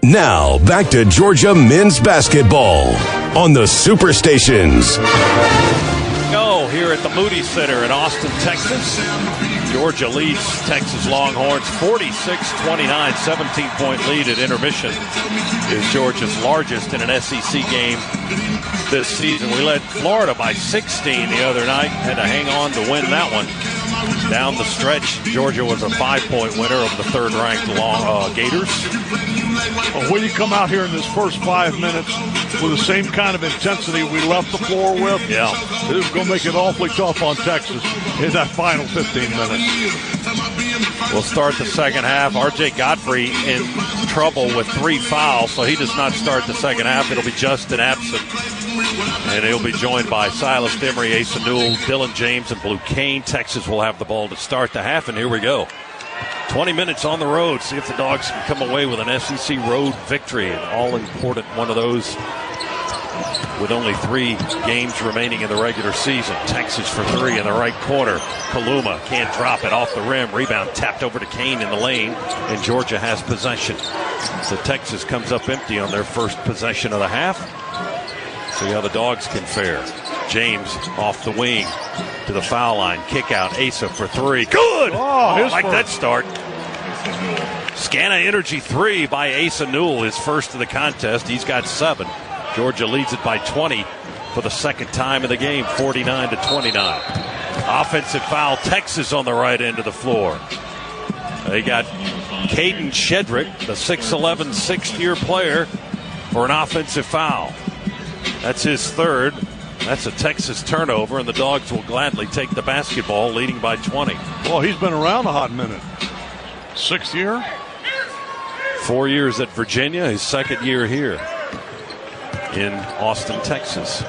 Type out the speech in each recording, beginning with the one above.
Now, back to Georgia men's basketball on the Superstations. Go here at the Moody Center in Austin, Texas. Georgia leads Texas Longhorns 46-29, 17-point lead at intermission. Is Georgia's largest in an SEC game this season. We led Florida by 16 the other night. Had to hang on to win that one. Down the stretch, Georgia was a 5-point winner over the third-ranked Gators. Well, when you come out here in this first 5 minutes with the same kind of intensity we left the floor with, this is going to make it awfully tough on Texas in that final 15 minutes. We'll start the second half. R.J. Godfrey in trouble with 3 fouls, so he does not start the second half. It'll be Justin Absent. And he'll be joined by Silas Demery, Asa Newell, Dylan James, and Blue Kane. Texas will have the ball to start the half, and here we go. 20 minutes on the road. See if the Dogs can come away with an SEC road victory, an all-important one of those with only 3 games remaining in the regular season. Texas for 3 in the right corner. Kaluma can't drop it off the rim. Rebound tapped over to Kane in the lane, and Georgia has possession. So Texas comes up empty on their first possession of the half. See how the Dogs can fare. James off the wing to the foul line. Kick out. Asa for 3. Good! I like that start. Scana Energy 3 by Asa Newell, his first of the contest. He's got 7. Georgia leads it by 20 for the second time in the game, 49-29. Offensive foul, Texas on the right end of the floor. They got Caden Shedrick, the 6'11", sixth-year player, for an offensive foul. That's his third. That's a Texas turnover, and the Dogs will gladly take the basketball, leading by 20. Well, he's been around a hot minute. 6th year? 4 years at Virginia, his second year here in Austin, Texas.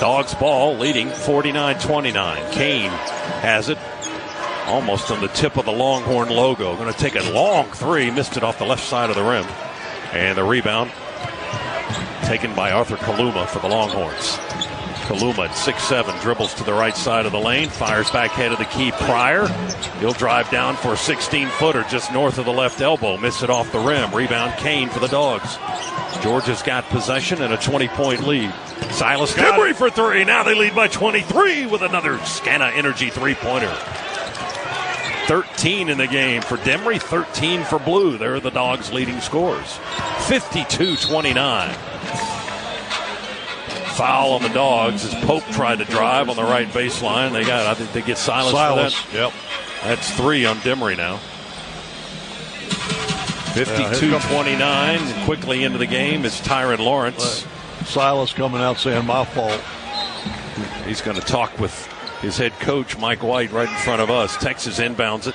Dogs ball leading 49-29. Kane has it almost on the tip of the Longhorn logo. Going to take a long 3, missed it off the left side of the rim. And the rebound taken by Arthur Kaluma for the Longhorns. Kaluma at 6'7", dribbles to the right side of the lane, fires back head of the key. Pryor, he'll drive down for a 16-footer just north of the left elbow. Miss it off the rim. Rebound Kane for the Dogs. Georgia's got possession and a 20-point lead. Silas Demery for 3. Now they lead by 23 with another Scana Energy three-pointer. 13 in the game for Demery, 13 for Blue. They're the Dogs' leading scorers. 52-29. Foul on the Dogs as Pope tried to drive on the right baseline. I think they get Silas for that. Yep. That's 3 on Demery now. 52-29. And quickly into the game is Tyron Lawrence. Silas coming out saying, my fault. He's going to talk with his head coach, Mike White, right in front of us. Texas inbounds it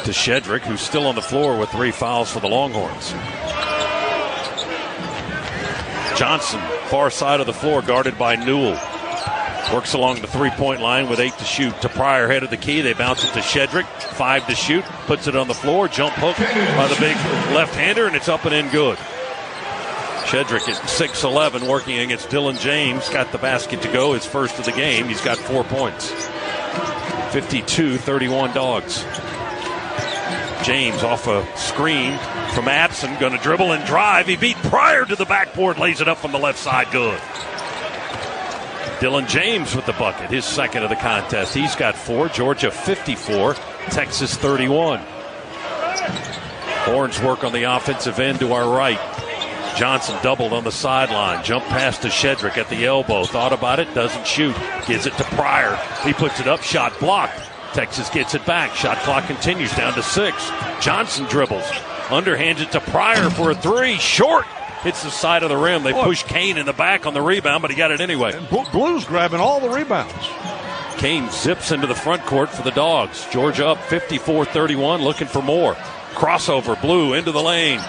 to Shedrick, who's still on the floor with 3 fouls for the Longhorns. Johnson, far side of the floor, guarded by Newell. Works along the three-point line with 8 to shoot. To Pryor, head of the key. They bounce it to Shedrick. 5 to shoot. Puts it on the floor. Jump hook by the big left-hander, and it's up and in good. Shedrick at 6'11", working against Dylan James. Got the basket to go, his first of the game. He's got 4 points. 52-31 Dogs. James off a screen from Abson. Going to dribble and drive. He beat Pryor to the backboard. Lays it up from the left side. Good. Dylan James with the bucket, his second of the contest. He's got 4. Georgia 54, Texas 31. Horns work on the offensive end to our right. Johnson doubled on the sideline. Jump pass to Shedrick at the elbow. Thought about it, doesn't shoot. Gives it to Pryor. He puts it up, shot blocked. Texas gets it back. Shot clock continues down to 6. Johnson dribbles. Underhands it to Pryor for a 3. Short. Hits the side of the rim. They push Kane in the back on the rebound, but he got it anyway. And Blue's grabbing all the rebounds. Kane zips into the front court for the Dogs. Georgia up 54-31, looking for more. Crossover, Blue into the lane.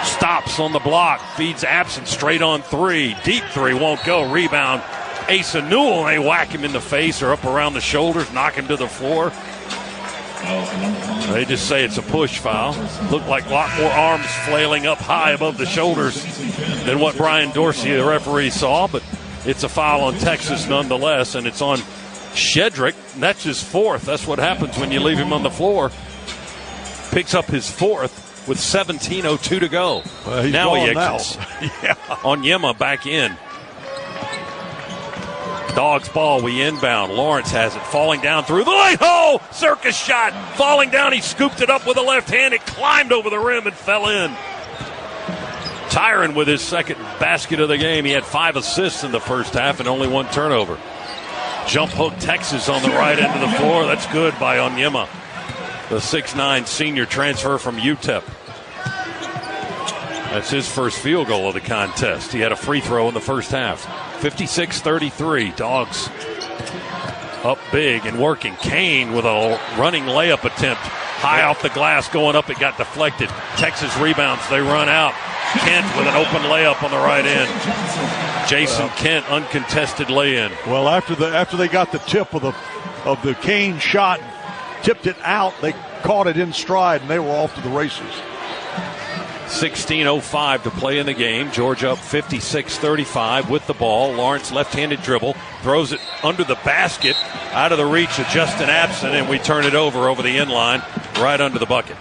Stops on the block. Feeds Absent straight on 3. Deep 3 won't go. Rebound. Asa Newell. They whack him in the face or up around the shoulders, knock him to the floor. They just say it's a push foul. Looked like a lot more arms flailing up high above the shoulders than what Brian Dorsey, the referee, saw. But it's a foul on Texas nonetheless, and it's on Shedrick. That's his 4th. That's what happens when you leave him on the floor. Picks up his 4th. with 17:02 to go. Now he exits. Yeah. Onyema back in. Dogs ball, we inbound. Lawrence has it, falling down through the light hole. Circus shot, falling down. He scooped it up with the left hand. It climbed over the rim and fell in. Tyron with his second basket of the game. He had 5 assists in the first half and only 1 turnover. Jump hook Texas on the right end of the floor. That's good by Onyema, the 6'9 senior transfer from UTEP. That's his first field goal of the contest. He had a free throw in the first half. 56-33. Dogs up big and working. Kane with a running layup attempt. High off the glass, going up. It got deflected. Texas rebounds. They run out. Kent with an open layup on the right end. Jason Kent, uncontested lay-in. Well, after they got the tip of the Kane shot, tipped it out, they caught it in stride, and they were off to the races. 16:05 to play in the game. Georgia up 56-35 with the ball. Lawrence left-handed dribble, throws it under the basket, out of the reach of Justin Abson, and we turn it over the end line, right under the bucket.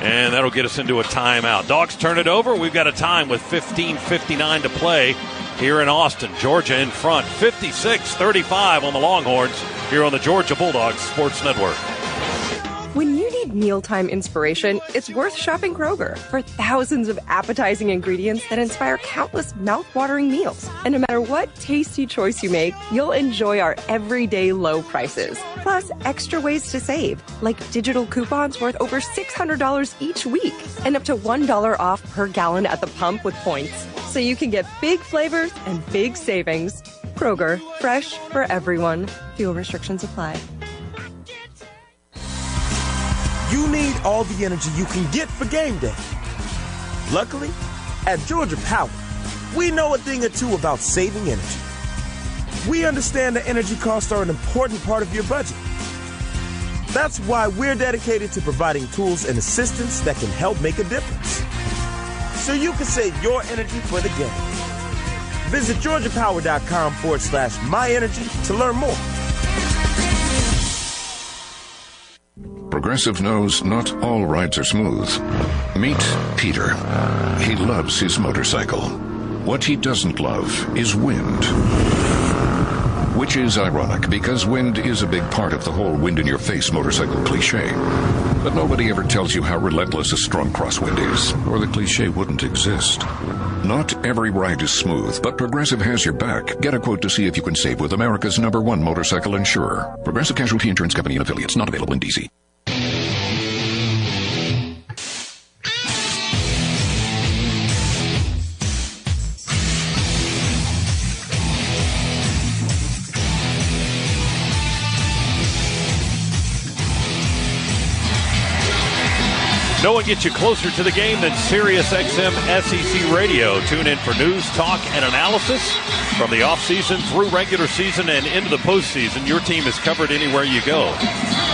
And that'll get us into a timeout. Dogs turn it over. We've got a time with 15:59 to play here in Austin. Georgia in front, 56-35 on the Longhorns here on the Georgia Bulldogs Sports Network. When you need mealtime inspiration, it's worth shopping Kroger for thousands of appetizing ingredients that inspire countless mouth-watering meals. And no matter what tasty choice you make, you'll enjoy our everyday low prices. Plus, extra ways to save, like digital coupons worth over $600 each week and up to $1 off per gallon at the pump with points. So you can get big flavors and big savings. Kroger, fresh for everyone. Fuel restrictions apply. You need all the energy you can get for game day. Luckily, at Georgia Power, we know a thing or two about saving energy. We understand that energy costs are an important part of your budget. That's why we're dedicated to providing tools and assistance that can help make a difference, so you can save your energy for the game. Visit georgiapower.com/myenergy to learn more. Progressive knows not all rides are smooth. Meet Peter. He loves his motorcycle. What he doesn't love is wind. Which is ironic, because wind is a big part of the whole wind-in-your-face motorcycle cliche. But nobody ever tells you how relentless a strong crosswind is, or the cliche wouldn't exist. Not every ride is smooth, but Progressive has your back. Get a quote to see if you can save with America's #1 motorcycle insurer. Progressive Casualty Insurance Company and affiliates, not available in D.C. No one gets you closer to the game than SiriusXM SEC Radio. Tune in for news, talk, and analysis from the offseason through regular season and into the postseason. Your team is covered anywhere you go.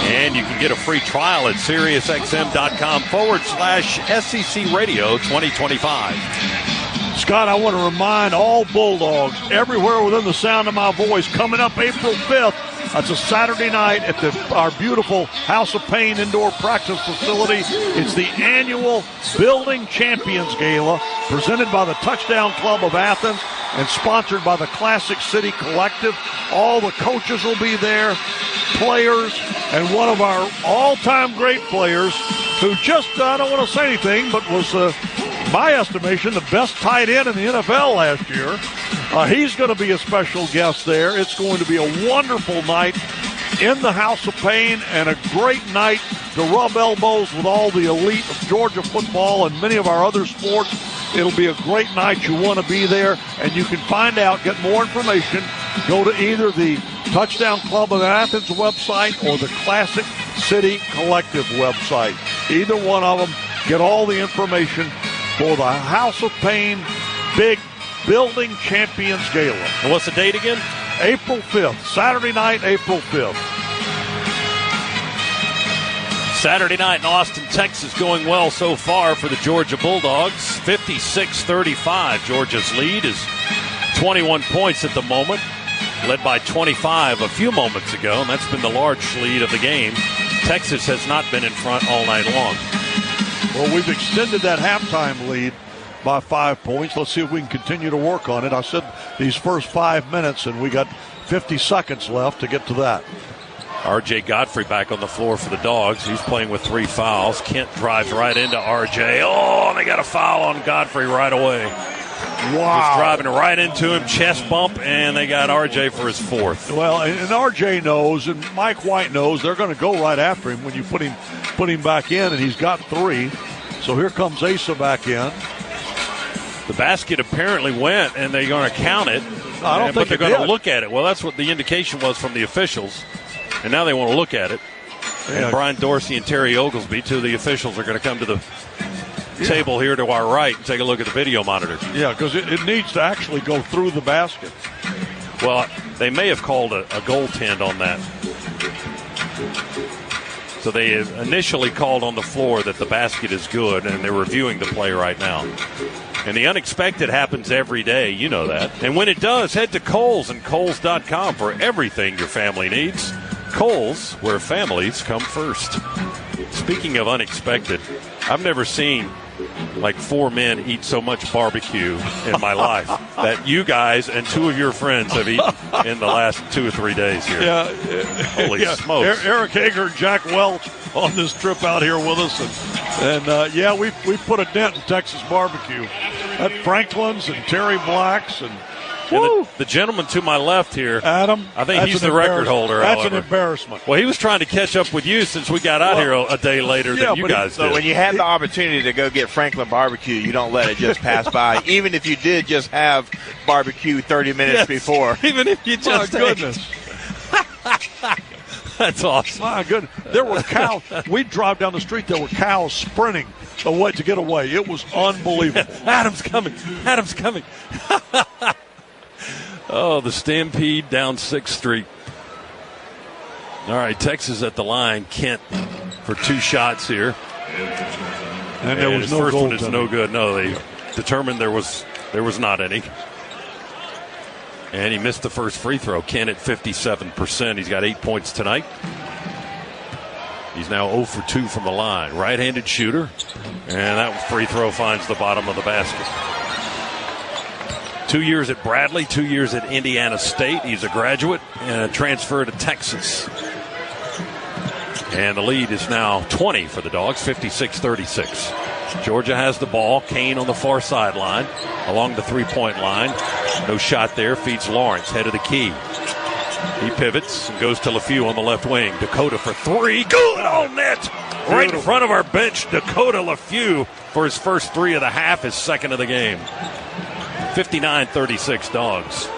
And you can get a free trial at SiriusXM.com/SEC Radio 2025. Scott, I want to remind all Bulldogs everywhere within the sound of my voice, coming up April 5th, that's a Saturday night at our beautiful House of Pain indoor practice facility. It's the annual Building Champions Gala presented by the Touchdown Club of Athens and sponsored by the Classic City Collective. All the coaches will be there, players, and one of our all-time great players who just, I don't want to say anything, but was, my estimation, the best tight end in the NFL last year. He's going to be a special guest there. It's going to be a wonderful night in the House of Pain and a great night to rub elbows with all the elite of Georgia football and many of our other sports. It'll be a great night. You want to be there, and you can find out, get more information. Go to either the Touchdown Club of Athens website or the Classic City Collective website. Either one of them, get all the information for the House of Pain Big Building Champions Gala. And what's the date again? April 5th, Saturday night, April 5th. Saturday night in Austin, Texas, going well so far for the Georgia Bulldogs. 56-35. Georgia's lead is 21 points at the moment, led by 25 a few moments ago, and that's been the large lead of the game. Texas has not been in front all night long. Well, we've extended that halftime lead by 5 points. Let's see if we can continue to work on it. I said these first 5 minutes, and we got 50 seconds left to get to that. R.J. Godfrey back on the floor for the Dogs. He's playing with 3 fouls. Kent drives right into R.J. Oh, and they got a foul on Godfrey right away. Wow. Just driving right into him, chest bump, and they got R.J. for his 4th. Well, and R.J. knows, and Mike White knows, they're going to go right after him when you put him back in, and he's got 3. So here comes Asa back in. The basket apparently went, and they're going to count it. I don't think but they're it going to did. look at it. Well, that's what the indication was from the officials, and now they want to look at it. Yeah. And Brian Dorsey and Terry Oglesby, 2 of the officials, are going to come to the table here to our right and take a look at the video monitor. Yeah, because it needs to actually go through the basket. Well, they may have called a goaltend on that. So they initially called on the floor that the basket is good, and they're reviewing the play right now. And the unexpected happens every day. You know that. And when it does, head to Kohl's and Kohl's.com for everything your family needs. Kohl's, where families come first. Speaking of unexpected, I've never seen like 4 men eat so much barbecue in my life that you guys and 2 of your friends have eaten in the last 2 or 3 days here. Yeah. Holy smokes. Eric Hager and Jack Welch on this trip out here with us. And yeah, we put a dent in Texas barbecue. At Franklin's and Terry Black's and the gentleman to my left here, Adam, I think he's the record holder. That's however. an embarrassment. Well, he was trying to catch up with you since we got out here a day later than you guys did. So when you have the opportunity to go get Franklin barbecue, you don't let it just pass by, even if you did just have barbecue 30 minutes before. Even if you just My goodness. That's awesome. My goodness. There were cows. We'd drive down the street. There were cows sprinting away to get away. It was unbelievable. Adam's coming. Adam's coming. Oh, the Stampede down 6th Street. All right, Texas at the line. Kent for 2 shots here. And there was his no first goal one is no good. No, they determined there was not any. And he missed the first free throw. Kent at 57%. He's got 8 points tonight. He's now 0 for 2 from the line. Right-handed shooter. And that free throw finds the bottom of the basket. 2 years at Bradley, 2 years at Indiana State. He's a graduate and a transfer to Texas. And the lead is now 20 for the Dogs, 56-36. Georgia has the ball. Kane on the far sideline along the 3-point line. No shot there. Feeds Lawrence, head of the key. He pivots and goes to LeFew on the left wing. Dakota for 3. Good on net. Right in front of our bench, Dakota LeFew for his first 3 of the half, his second of the game. 59-36 Dogs.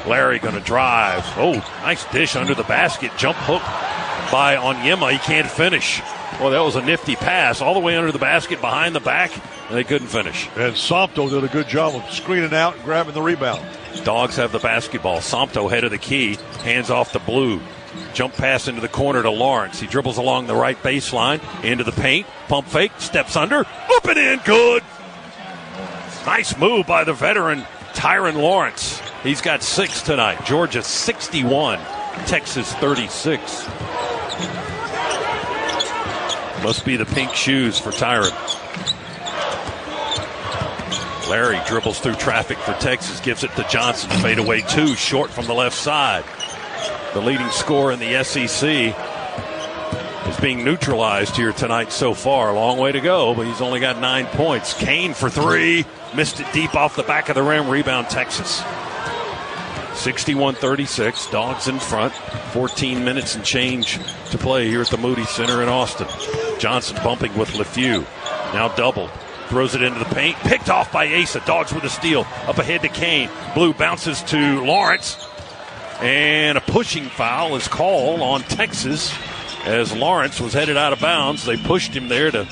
Larry going to drive. Oh, nice dish under the basket. Jump hook by Onyema. He can't finish. Well, that was a nifty pass all the way under the basket, behind the back, and they couldn't finish. And Sompto did a good job of screening out and grabbing the rebound. Dogs have the basketball. Sompto head of the key, hands off the blue. Jump pass into the corner to Lawrence. He dribbles along the right baseline, into the paint, pump fake, steps under, up and in, good. Nice move by the veteran Tyron Lawrence. He's got 6 tonight. Georgia 61, Texas 36. Must be the pink shoes for Tyron. Larry dribbles through traffic for Texas, gives it to Johnson. Fadeaway 2, short from the left side. The leading scorer in the SEC is being neutralized here tonight so far. A long way to go, but he's only got 9 points. Kane for 3. Missed it deep off the back of the rim. Rebound Texas. 61-36. Dogs in front. 14 minutes and change to play here at the Moody Center in Austin. Johnson bumping with LeFew. Now doubled. Throws it into the paint. Picked off by Asa. Dogs with a steal. Up ahead to Kane. Blue bounces to Lawrence. And a pushing foul is called on Texas as Lawrence was headed out of bounds. They pushed him there to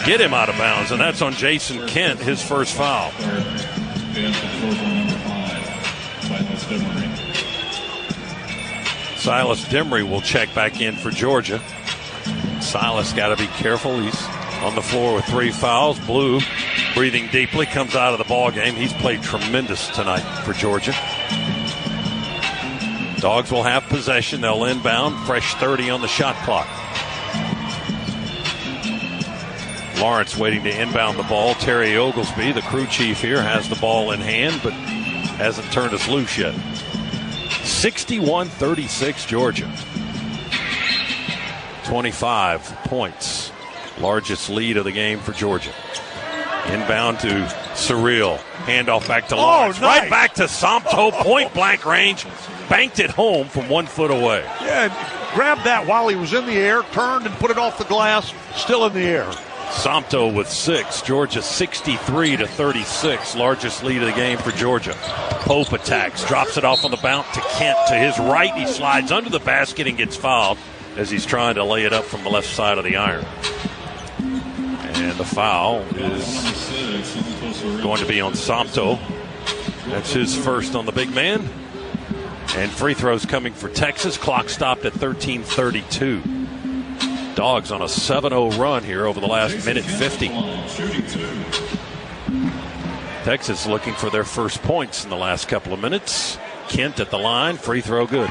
get him out of bounds, and that's on Jason Kent, his first foul. Silas Demery will check back in for Georgia. Silas got to be careful. He's on the floor with 3 fouls. Blue, breathing deeply, comes out of the ball game. He's played tremendous tonight for Georgia. Dogs will have possession. They'll inbound. Fresh 30 on the shot clock. Lawrence waiting to inbound the ball. Terry Oglesby, the crew chief here, has the ball in hand, but hasn't turned us loose yet. 61-36 Georgia. 25 points. Largest lead of the game for Georgia. Inbound to Surreal. Handoff back to Lawrence. Nice. Right back to Somto. Point blank range. Banked it home from 1 foot away. Yeah, grabbed that while he was in the air, turned and put it off the glass, still in the air. Somto with 6. Georgia 63-36. Largest lead of the game for Georgia. Pope attacks. Drops it off on the bounce to Kent. To his right, he slides under the basket and gets fouled as he's trying to lay it up from the left side of the iron. And the foul is going to be on Somto. That's his first on the big man. And free throws coming for Texas. Clock stopped at 13:32. Dogs on a 7-0 run here over the last minute 50. Texas looking for their first points in the last couple of minutes. Kent at the line. Free throw good.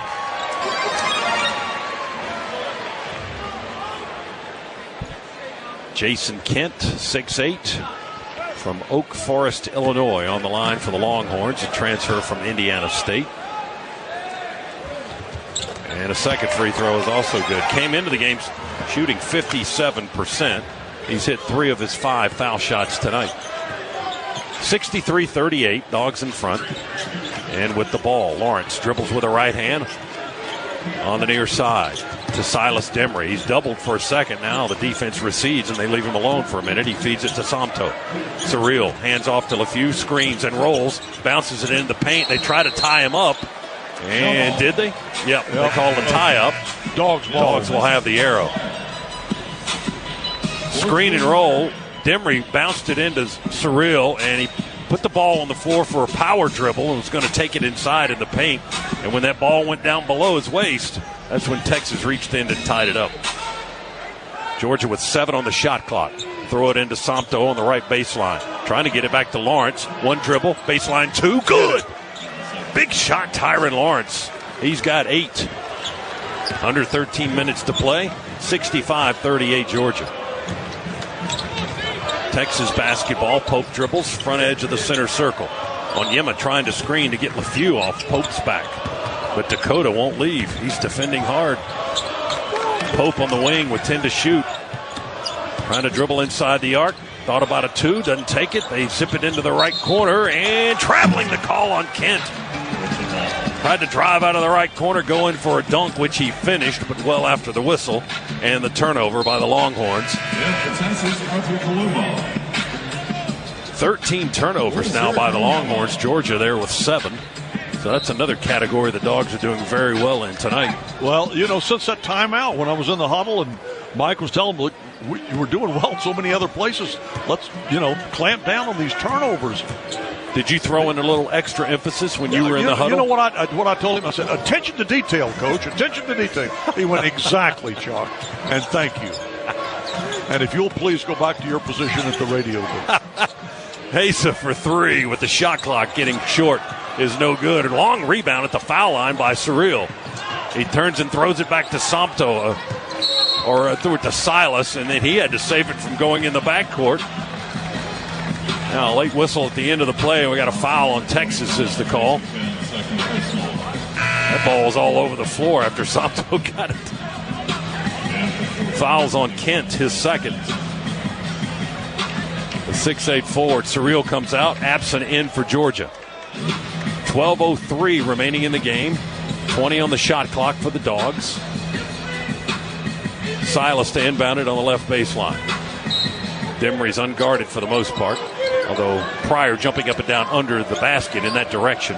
Jason Kent, 6'8", from Oak Forest, Illinois, on the line for the Longhorns, a transfer from Indiana State. And a second free throw is also good. Came into the game shooting 57%. He's hit 3 of his 5 foul shots tonight. 63-38, Dogs in front. And with the ball, Lawrence dribbles with a right hand on the near side to Silas Demery. He's doubled for a second now. The defense recedes and they leave him alone for a minute. He feeds it to Somto. Surreal hands off to LeFew, screens and rolls, bounces it into the paint. They try to tie him up. And did they? Yep. They called a tie-up. Dogs will have the arrow. Screen and roll. Demery bounced it into Surreal, and he put the ball on the floor for a power dribble and was going to take it inside in the paint. And when that ball went down below his waist, that's when Texas reached in and tied it up. Georgia with 7 on the shot clock. Throw it into Somto on the right baseline. Trying to get it back to Lawrence. 1 dribble. Baseline 2. Good. Big shot, Tyron Lawrence. He's got 8. Under 13 minutes to play. 65-38 Georgia. Texas basketball. Pope dribbles. Front edge of the center circle. Onyema trying to screen to get LeFew off Pope's back. But Dakota won't leave. He's defending hard. Pope on the wing with 10 to shoot. Trying to dribble inside the arc. Thought about a 2. Doesn't take it. They zip it into the right corner. And traveling the call on Kent. Tried to drive out of the right corner, go in for a dunk, which he finished, but well after the whistle. And the turnover by the Longhorns. 13 turnovers now by the Longhorns. Georgia there with 7. So that's another category the Dogs are doing very well in tonight. Well, since that timeout when I was in the huddle and Mike was telling me, look, we're doing well in so many other places. Let's, clamp down on these turnovers. Did you throw in a little extra emphasis when you were in the huddle? You know what I told him? I said, attention to detail, Coach. Attention to detail. He went, exactly, Chuck. And thank you. And if you'll please go back to your position at the radio booth. Hesa for 3 with the shot clock getting short is no good. A long rebound at the foul line by Surreal. He turns and throws it back to Somto, or threw it to Silas, and then he had to save it from going in the backcourt. Now, a late whistle at the end of the play. We got a foul on Texas is the call. That ball was all over the floor after Somto got it. Fouls on Kent, his second. The 6'8" forward, Surreal comes out, absent in for Georgia. 12:03 remaining in the game. 20 on the shot clock for the Dogs. Silas to inbound it on the left baseline. Demery's unguarded for the most part, although Pryor jumping up and down under the basket in that direction.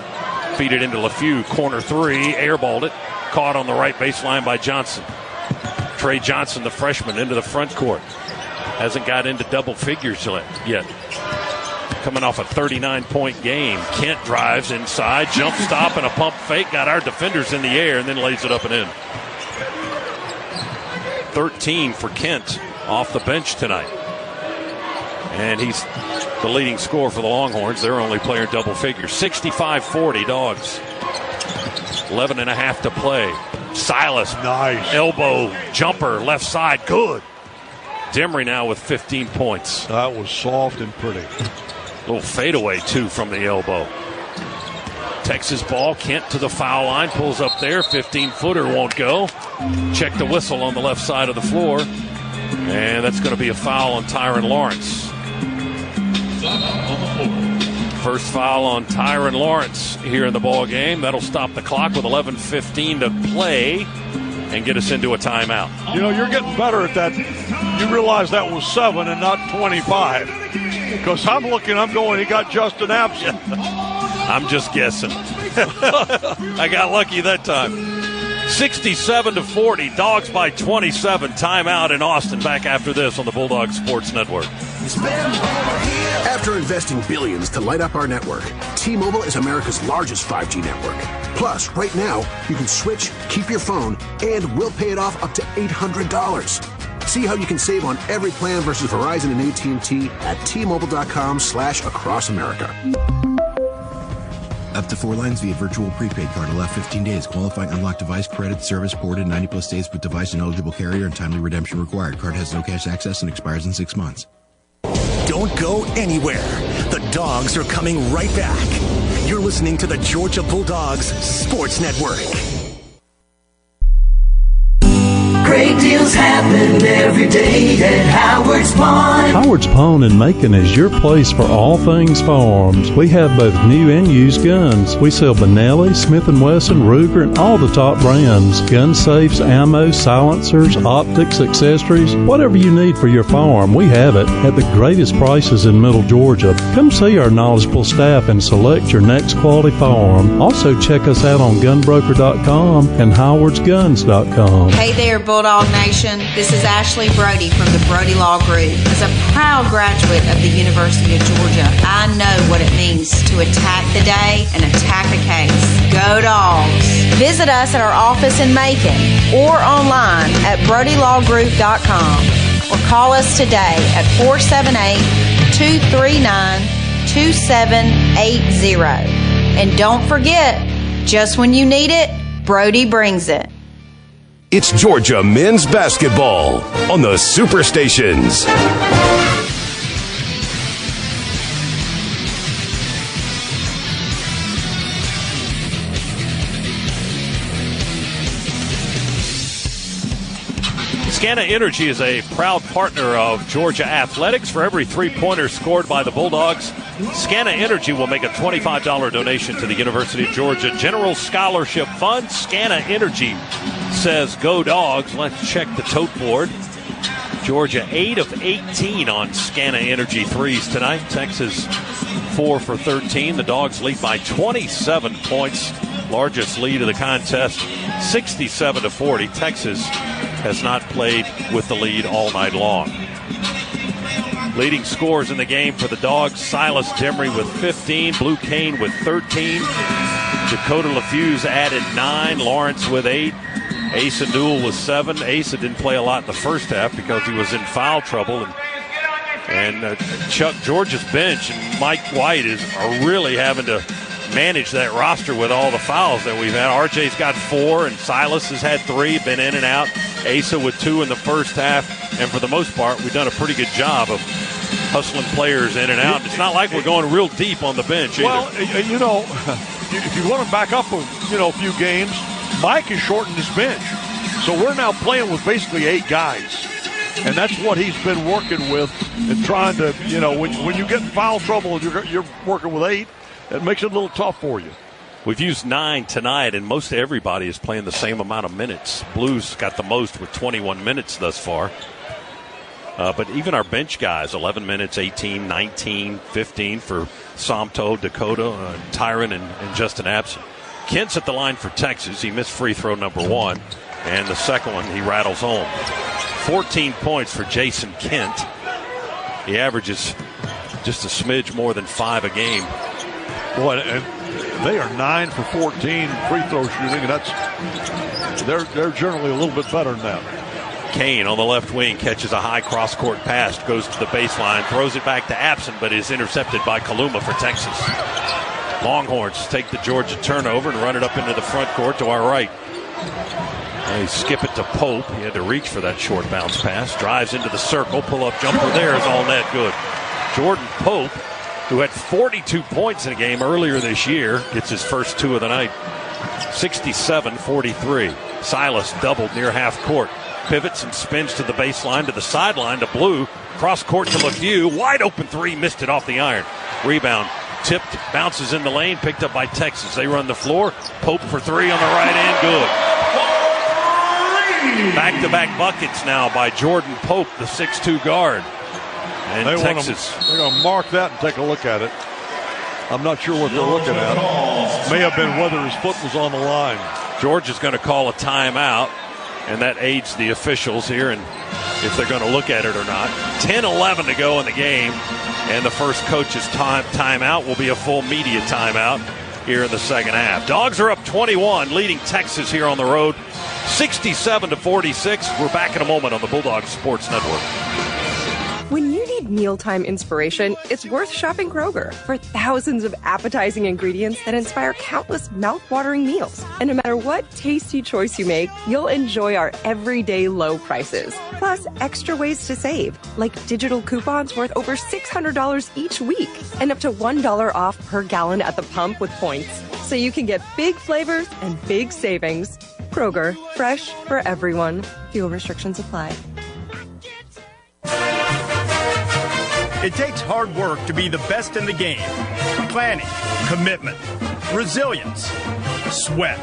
Feed it into LeFew, corner 3, airballed it, caught on the right baseline by Johnson. Trey Johnson, the freshman, into the front court. Hasn't got into double figures yet. Coming off a 39-point game. Kent drives inside, jump stop and a pump fake. Got our defenders in the air and then lays it up and in. 13 for Kent off the bench tonight. And he's the leading scorer for the Longhorns. They're only playing double figures. 65-40 Dogs. 11 and a half to play. Silas, nice elbow, jumper, left side, good. Demery now with 15 points. That was soft and pretty. Little fadeaway, too, from the elbow. Texas ball. Kent to the foul line. Pulls up there. 15-footer won't go. Check the whistle on the left side of the floor. And that's going to be a foul on Tyron Lawrence. First foul on Tyron Lawrence here in the ball game. That'll stop the clock with 11:15 to play and get us into a timeout. You know, you're getting better at that. You realize that was 7 and not 25. Because I'm going, he got Justin absent. I'm just guessing. I got lucky that time. 67-40, Dogs by 27. Timeout in Austin. Back after this on the Bulldog Sports Network. After investing billions to light up our network, T-Mobile is America's largest 5G network. Plus, right now, you can switch, keep your phone, and we'll pay it off up to $800. See how you can save on every plan versus Verizon and AT&T at T-Mobile.com/across-America. Up to 4 lines via virtual prepaid card. Allow 15 days. Qualifying unlocked device credit service ported 90+ states with device and eligible carrier and timely redemption required. Card has no cash access and expires in 6 months. Don't go anywhere. The Dogs are coming right back. You're listening to the Georgia Bulldogs Sports Network. Great deals happen every day at Howard's Pawn. Howard's Pawn in Macon is your place for all things farms. We have both new and used guns. We sell Benelli, Smith & Wesson, Ruger, and all the top brands. Gun safes, ammo, silencers, optics, accessories, whatever you need for your farm, we have it at the greatest prices in Middle Georgia. Come see our knowledgeable staff and select your next quality farm. Also check us out on gunbroker.com and howardsguns.com. Hey there, Bulldog Nation. This is Ashley Brody from the Brody Law Group. As a proud graduate of the University of Georgia, I know what it means to attack the day and attack a case. Go Dogs. Visit us at our office in Macon or online at BrodyLawGroup.com or call us today at 478-239-2780. And don't forget, just when you need it, Brody brings it. It's Georgia men's basketball on the Superstations. Scana Energy is a proud partner of Georgia Athletics. For every three-pointer scored by the Bulldogs, Scana Energy will make a $25 donation to the University of Georgia General Scholarship Fund. Scana Energy says go Dogs. Let's check the tote board. Georgia 8 of 18 on Scana Energy threes tonight. Texas 4 for 13. The Dogs lead by 27 points. Largest lead of the contest, 67-40. Texas has not played with the lead all night long. Leading scorers in the game for the Dogs, Silas Demery with 15, Blue Kane with 13, Dakota LaFuse added 9, Lawrence with 8, Asa Newell with 7. Asa didn't play a lot in the first half because he was in foul trouble, and Chuck George's bench and Mike White are really having to manage that roster with all the fouls that we've had. RJ's got 4, and Silas has had 3, been in and out. Asa with 2 in the first half, and for the most part, we've done a pretty good job of hustling players in and out. It's not like we're going real deep on the bench either. Well, you know, if you want to back up a few games, Mike has shortened his bench. So we're now playing with basically 8 guys. And that's what he's been working with and trying to, when you get in foul trouble and you're working with 8, it makes it a little tough for you. We've used 9 tonight, and most everybody is playing the same amount of minutes. Blues got the most with 21 minutes thus far. But even our bench guys, 11 minutes, 18, 19, 15 for Somto, Dakota, Tyron, and Justin Absent. Kent's at the line for Texas. He missed free throw number 1, and the second one he rattles home. 14 points for Jason Kent. He averages just a smidge more than 5 a game. Boy, and they are 9 for 14 free throw shooting, and they're generally a little bit better than that. Kane on the left wing catches a high cross-court pass, goes to the baseline, throws it back to Absent, but is intercepted by Kaluma for Texas. Longhorns take the Georgia turnover and run it up into the front court to our right. They skip it to Pope. He had to reach for that short bounce pass. Drives into the circle. Pull-up jumper there is all net good. Jordan Pope, who had 42 points in a game earlier this year, gets his first 2 of the night. 67-43. Silas doubled near half court. Pivots and spins to the baseline, to the sideline, to Blue. Cross court to LeFew. Wide open 3, missed it off the iron. Rebound. Tipped, bounces in the lane, picked up by Texas. They run the floor. Pope for 3 on the right end, good. Back-to-back buckets now by Jordan Pope, the 6'2 guard. And they're going to mark that and take a look at it. I'm not sure what they're looking at. May have been whether his foot was on the line. Georgia's going to call a timeout, and that aids the officials here and if they're going to look at it or not. 10-11 to go in the game, and the first coach's timeout will be a full media timeout here in the second half. Dogs are up 21, leading Texas here on the road, 67-46. We're back in a moment on the Bulldogs Sports Network. When you need mealtime inspiration, it's worth shopping Kroger for thousands of appetizing ingredients that inspire countless mouth-watering meals. And no matter what tasty choice you make, you'll enjoy our everyday low prices. Plus, extra ways to save, like digital coupons worth over $600 each week and up to $1 off per gallon at the pump with points. So you can get big flavors and big savings. Kroger, fresh for everyone. Fuel restrictions apply. It takes hard work to be the best in the game. Planning, commitment, resilience, sweat.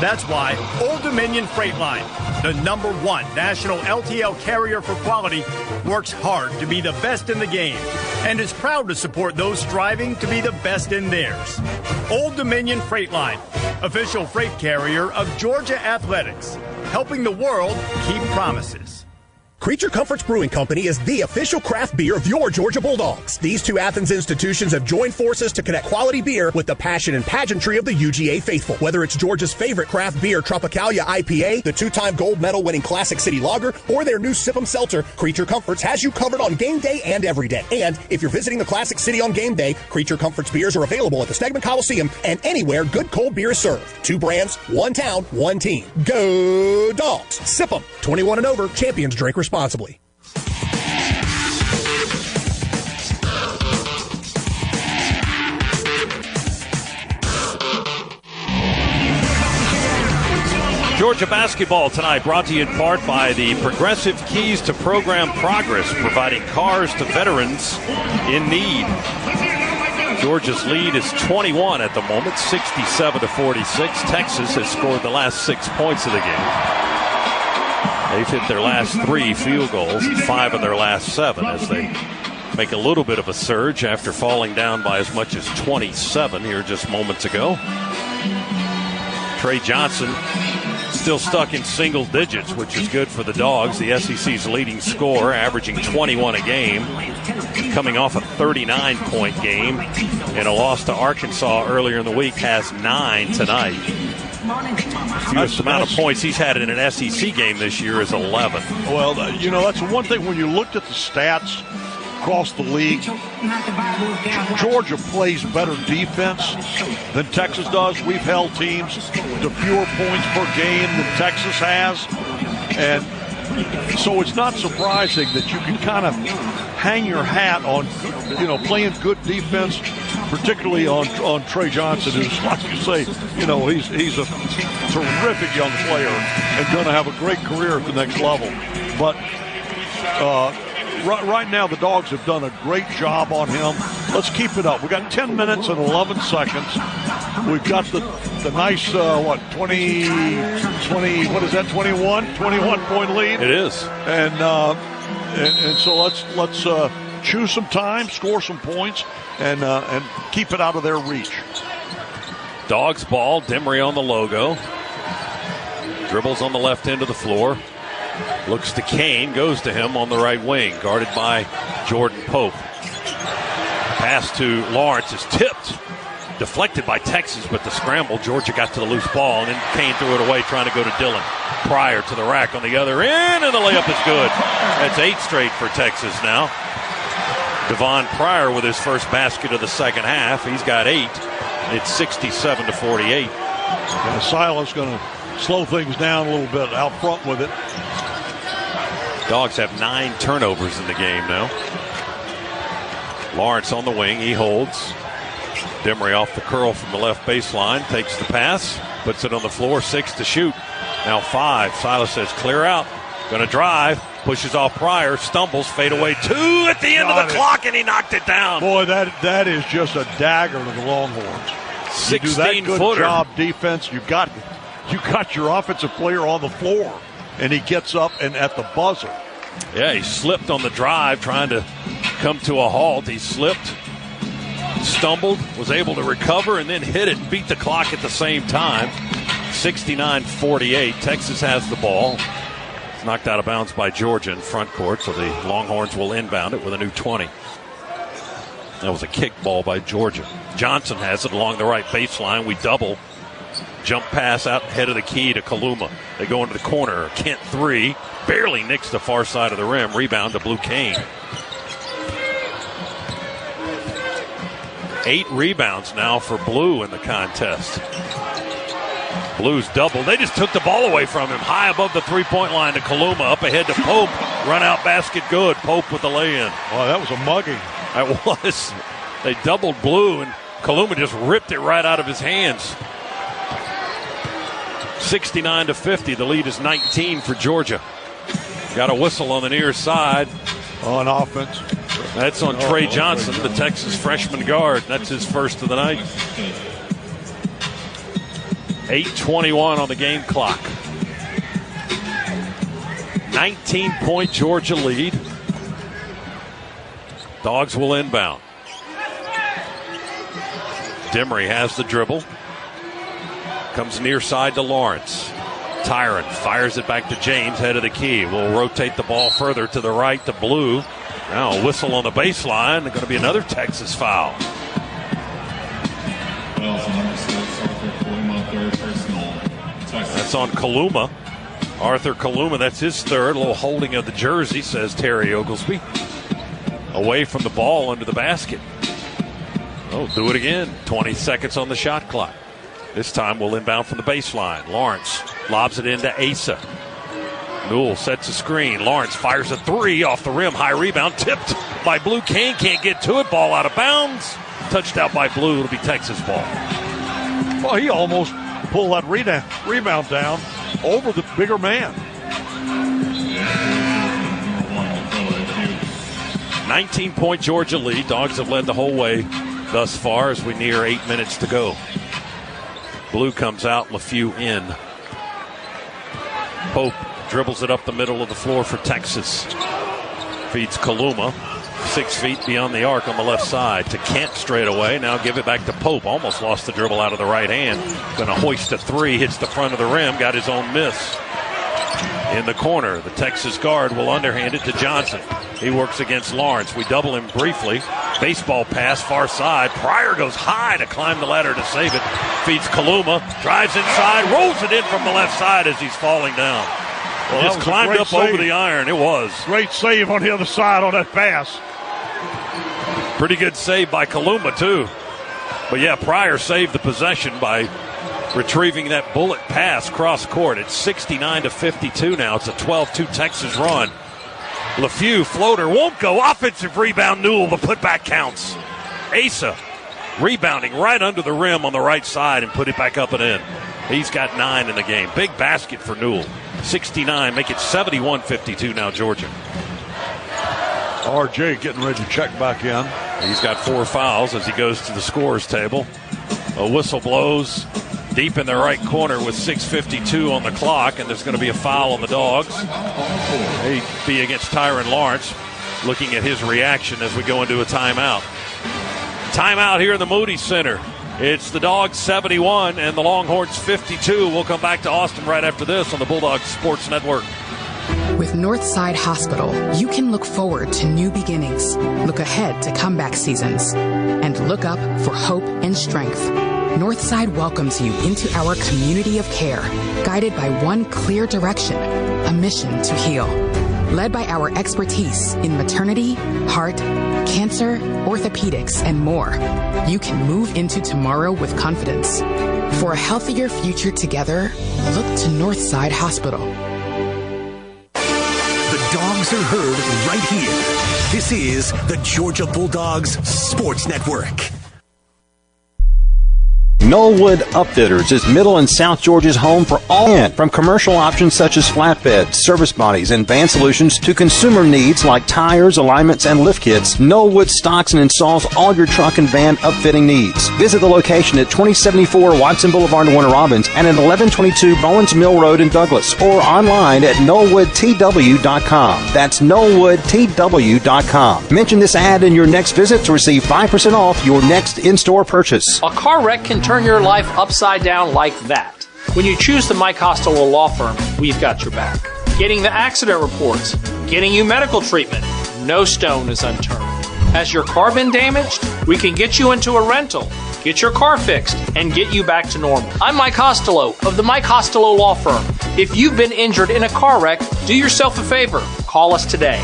That's why Old Dominion Freight Line, the #1 national LTL carrier for quality, works hard to be the best in the game and is proud to support those striving to be the best in theirs. Old Dominion Freight Line, official freight carrier of Georgia Athletics, helping the world keep promises. Creature Comforts Brewing Company is the official craft beer of your Georgia Bulldogs. These two Athens institutions have joined forces to connect quality beer with the passion and pageantry of the UGA faithful. Whether it's Georgia's favorite craft beer, Tropicalia IPA, the 2-time gold medal winning Classic City Lager, or their new Sip 'em Seltzer, Creature Comforts has you covered on game day and every day. And if you're visiting the Classic City on game day, Creature Comforts beers are available at the Stegman Coliseum and anywhere good cold beer is served. 2 brands, 1 town, 1 team. Go Dogs! Sip 'em. 21 and over. Champions drink responsibly. Georgia basketball tonight brought to you in part by the Progressive Keys to Program Progress, providing cars to veterans in need. Georgia's lead is 21 at the moment, 67-46. Texas has scored the last 6 points of the game. They've hit their last 3 field goals and 5 of their last 7 as they make a little bit of a surge after falling down by as much as 27 here just moments ago. Trey Johnson still stuck in single digits, which is good for the Dogs. The SEC's leading scorer, averaging 21 a game, coming off a 39-point game and a loss to Arkansas earlier in the week, has 9 tonight. The amount of points he's had in an SEC game this year is 11. Well, that's one thing when you looked at the stats across the league. Georgia plays better defense than Texas does. We've held teams to fewer points per game than Texas has. And so it's not surprising that you can kind of hang your hat on, playing good defense, particularly on Trey Johnson, who's, like you say, he's a terrific young player and going to have a great career at the next level. But right now, the Dogs have done a great job on him. Let's keep it up. We've got 10 minutes and 11 seconds. We've got the nice, 21 point lead. It is. And so let's choose some time, score some points, and keep it out of their reach. Dogs ball, Demery on the logo. Dribbles on the left end of the floor. Looks to Kane, goes to him on the right wing, guarded by Jordan Pope. Pass to Lawrence is tipped, deflected by Texas, but the scramble, Georgia got to the loose ball, and then Kane threw it away, trying to go to Dillon. Pryor to the rack on the other end, and the layup is good. That's 8 straight for Texas now. Devon Pryor with his first basket of the second half. He's got 8. It's 67-48. And Silas going to slow things down a little bit out front with it. Dogs have 9 turnovers in the game now. Lawrence on the wing. He holds. Demery off the curl from the left baseline. Takes the pass. Puts it on the floor. 6 to shoot. Now 5. Silas says clear out. Going to drive. Pushes off Pryor. Stumbles. Fade away. 2 at the end of the clock, and he knocked it down. Boy, that is just a dagger to the Longhorns. 16-footer. You do that good job defense. You got your offensive player on the floor, and he gets up and at the buzzer. Yeah, he slipped on the drive trying to come to a halt. He slipped, stumbled, was able to recover, and then hit it and beat the clock at the same time. 69-48. Texas has the ball. It's knocked out of bounds by Georgia in front court, so the Longhorns will inbound it with a new 20. That was a kick ball by Georgia. Johnson has it along the right baseline. We double. Jump pass out head of the key to Kaluma. They go into the corner. Kent 3. Barely nicks the far side of the rim. Rebound to Blue Cane. 8 rebounds now for Blue in the contest. Blues double. They just took the ball away from him. High above the three-point line to Kaluma. Up ahead to Pope. Run out basket good. Pope with the lay-in. Oh, that was a mugging. That was. They doubled Blue, and Kaluma just ripped it right out of his hands. 69-50. The lead is 19 for Georgia. Got a whistle on the near side. On offense. That's on Trey Johnson, the Texas freshman guard. That's his first of the night. 8:21 on the game clock. 19-point Georgia lead. Dogs will inbound. Demery has the dribble. Comes near side to Lawrence. Tyron fires it back to James, head of the key. Will rotate the ball further to the right to Blue. Now a whistle on the baseline. Going to be another Texas foul. That's on Kaluma. Arthur Kaluma, that's his third. A little holding of the jersey, says Terry Oglesby. Away from the ball under the basket. Oh, do it again. 20 seconds on the shot clock. This time we'll inbound from the baseline. Lawrence lobs it into Asa. Newell sets a screen. Lawrence fires a 3 off the rim. High rebound. Tipped by Blue Cane. Can't get to it. Ball out of bounds. Touched out by Blue. It'll be Texas ball. Well, he almost pulled that rebound down over the bigger man. 19-point Georgia lead. Dogs have led the whole way thus far as we near 8 minutes to go. Blue comes out, LeFew in. Pope dribbles it up the middle of the floor for Texas. Feeds Kaluma. 6 feet beyond the arc on the left side to Kent straight away. Now give it back to Pope. Almost lost the dribble out of the right hand. Going to hoist a 3. Hits the front of the rim. Got his own miss. In the corner, the Texas guard will underhand it to Johnson. He works against Lawrence. We double him briefly. Baseball pass, far side. Pryor goes high to climb the ladder to save it. Feeds Kaluma. Drives inside. Rolls it in from the left side as he's falling down. Well, just climbed up over the iron. It was. Great save on the other side on that pass. Pretty good save by Kaluma, too. But, yeah, Pryor saved the possession by retrieving that bullet pass cross court. It's 69-52 now. It's a 12-2 Texas run. LeFew, floater, won't go. Offensive rebound, Newell. The putback counts. Asa rebounding right under the rim on the right side and put it back up and in. He's got 9 in the game. Big basket for Newell. 69, make it 71-52 now, Georgia. RJ getting ready to check back in. He's got 4 fouls as he goes to the scorer's table. A whistle blows deep in the right corner with 6:52 on the clock, and there's going to be a foul on the Dogs. He'd be against Tyron Lawrence. Looking at his reaction as we go into a timeout. Timeout here in the Moody Center. It's the Dogs 71 and the Longhorns 52. We'll come back to Austin right after this on the Bulldogs Sports Network. With Northside Hospital, you can look forward to new beginnings, look ahead to comeback seasons, and look up for hope and strength. Northside welcomes you into our community of care, guided by one clear direction, a mission to heal. Led by our expertise in maternity, heart, cancer, orthopedics, and more, you can move into tomorrow with confidence. For a healthier future together, look to Northside Hospital. The dogs are heard right here. This is the Georgia Bulldogs Sports Network. Knollwood Upfitters is Middle and South Georgia's home for all in, from commercial options such as flatbeds, service bodies, and van solutions to consumer needs like tires, alignments, and lift kits. Knollwood stocks and installs all your truck and van upfitting needs. Visit the location at 2074 Watson Boulevard in Warner Robins and at 1122 Bowens Mill Road in Douglas, or online at knollwoodtw.com. That's knollwoodtw.com. Mention this ad in your next visit to receive 5% off your next in-store purchase. A car wreck can turn your life upside down like that. When you choose the Mike Costello Law Firm, we've got your back. Getting the accident reports, getting you medical treatment, no stone is unturned. Has your car been damaged? We can get you into a rental, get your car fixed, and get you back to normal. I'm Mike Costello of the Mike Costello Law Firm. If you've been injured in a car wreck, do yourself a favor. Call us today.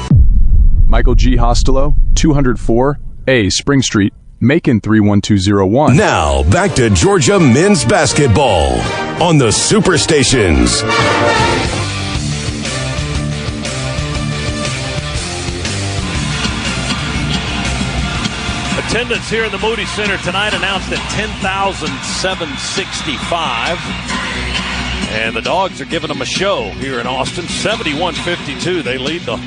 Michael G. Costello, 204A Spring Street, Macon 31201. Now, back to Georgia men's basketball on the Superstations. Attendance here in the Moody Center tonight announced at 10,765. And the Dogs are giving them a show here in Austin. 71-52. They lead the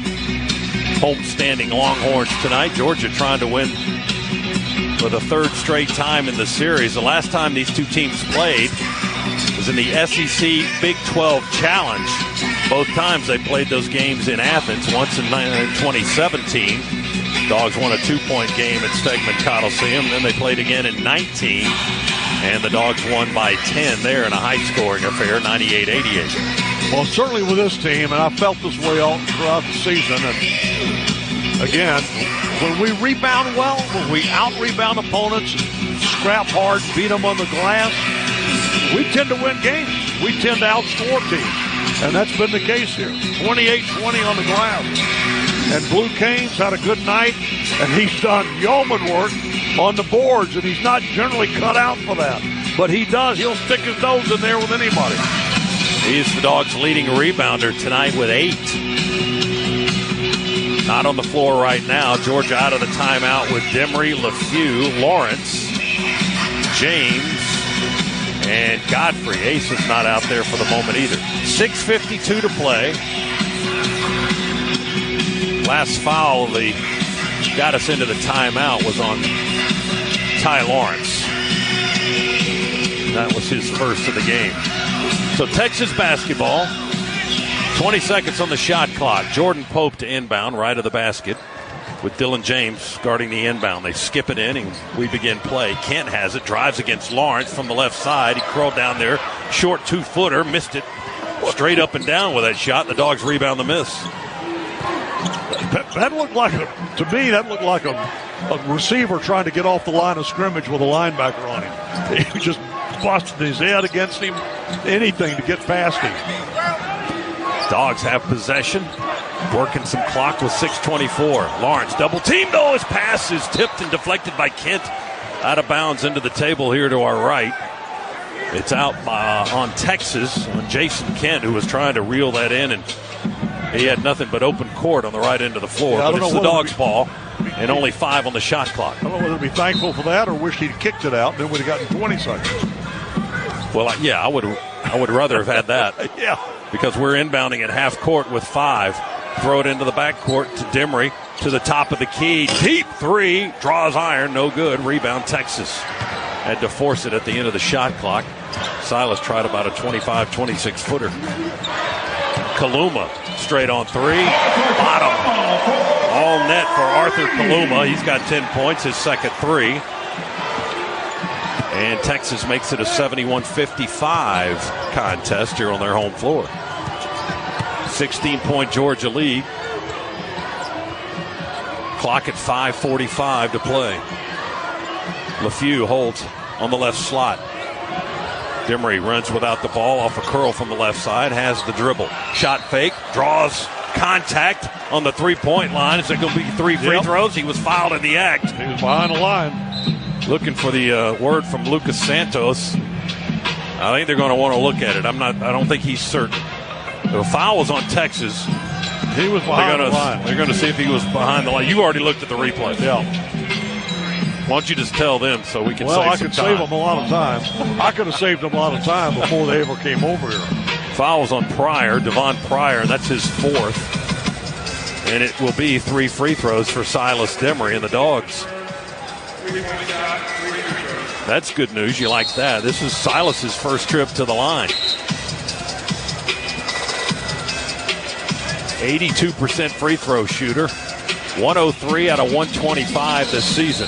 homestanding Longhorns tonight. Georgia trying to win for the third straight time in the series. The last time these two teams played was in the SEC Big 12 Challenge. Both times they played those games in Athens, once in 2017. Dogs won a 2-point game at Stegman Coliseum. Then they played again in 19, and the Dogs won by 10 there in a high-scoring affair, 98-88. Well, certainly with this team, and I felt this way all throughout the season, and again, when we rebound well, when we out-rebound opponents, scrap hard, beat them on the glass, we tend to win games. We tend to outscore teams, and that's been the case here. 28-20 on the glass. And Blue Canes had a good night, and he's done yeoman work on the boards, and he's not generally cut out for that. But he does. He'll stick his nose in there with anybody. He's the Dogs' leading rebounder tonight with 8. Not on the floor right now. Georgia out of the timeout with Demery, LeFew, Lawrence, James, and Godfrey. Ace is not out there for the moment either. 6:52 to play. Last foul got us into the timeout was on Ty Lawrence. That was his first of the game. So Texas basketball. 20 seconds on the shot clock. Jordan Pope to inbound, right of the basket, with Dylan James guarding the inbound. They skip it in, and we begin play. Kent has it, drives against Lawrence from the left side. He crawled down there, short 2-footer, missed it. Straight up and down with that shot. The Dogs rebound the miss. That looked like, to me, that looked like a receiver trying to get off the line of scrimmage with a linebacker on him. He just busted his head against him, anything to get past him. Dogs have possession, working some clock with 6:24. Lawrence double teamed. Oh, his pass is tipped and deflected by Kent out of bounds into the table here to our right. It's out on Texas, on Jason Kent, who was trying to reel that in, and he had nothing but open court on the right end of the floor. But it's the Dogs' ball, and only 5 on the shot clock. I don't know whether to be thankful for that or wish he'd kicked it out, then we'd have gotten 20 seconds. Well, yeah, I would rather have had that. Yeah. Because we're inbounding at half court with 5. Throw it into the backcourt to Demery, to the top of the key. Deep 3, draws iron, no good. Rebound Texas. Had to force it at the end of the shot clock. Silas tried about a 25-26 footer. Kaluma straight on 3. Bottom. All net for Arthur Kaluma. He's got 10 points, his second 3. And Texas makes it a 71-55 contest here on their home floor. 16-point Georgia lead. Clock at 5:45 to play. LeFew holds on the left slot. Demery runs without the ball off a curl from the left side, has the dribble. Shot fake, draws contact on the three-point line. Is there going to be 3 free throws? He was fouled in the act. He was behind the line. Looking for the word from Lucas Santos. I think they're going to want to look at it. I don't think he's certain. The foul was on Texas. He was behind the line. They're going to see if he was behind the line. You already looked at the replay. Yeah. Why don't you just tell them so we can save some time? Well, I could save them a lot of time. I could have saved them a lot of time before they ever came over here. Foul was on Pryor, Devon Pryor. That's his fourth. And it will be 3 free throws for Silas Demery and the Dogs. That's good news. You like that. This is Silas's first trip to the line. 82% free throw shooter. 103 out of 125 this season.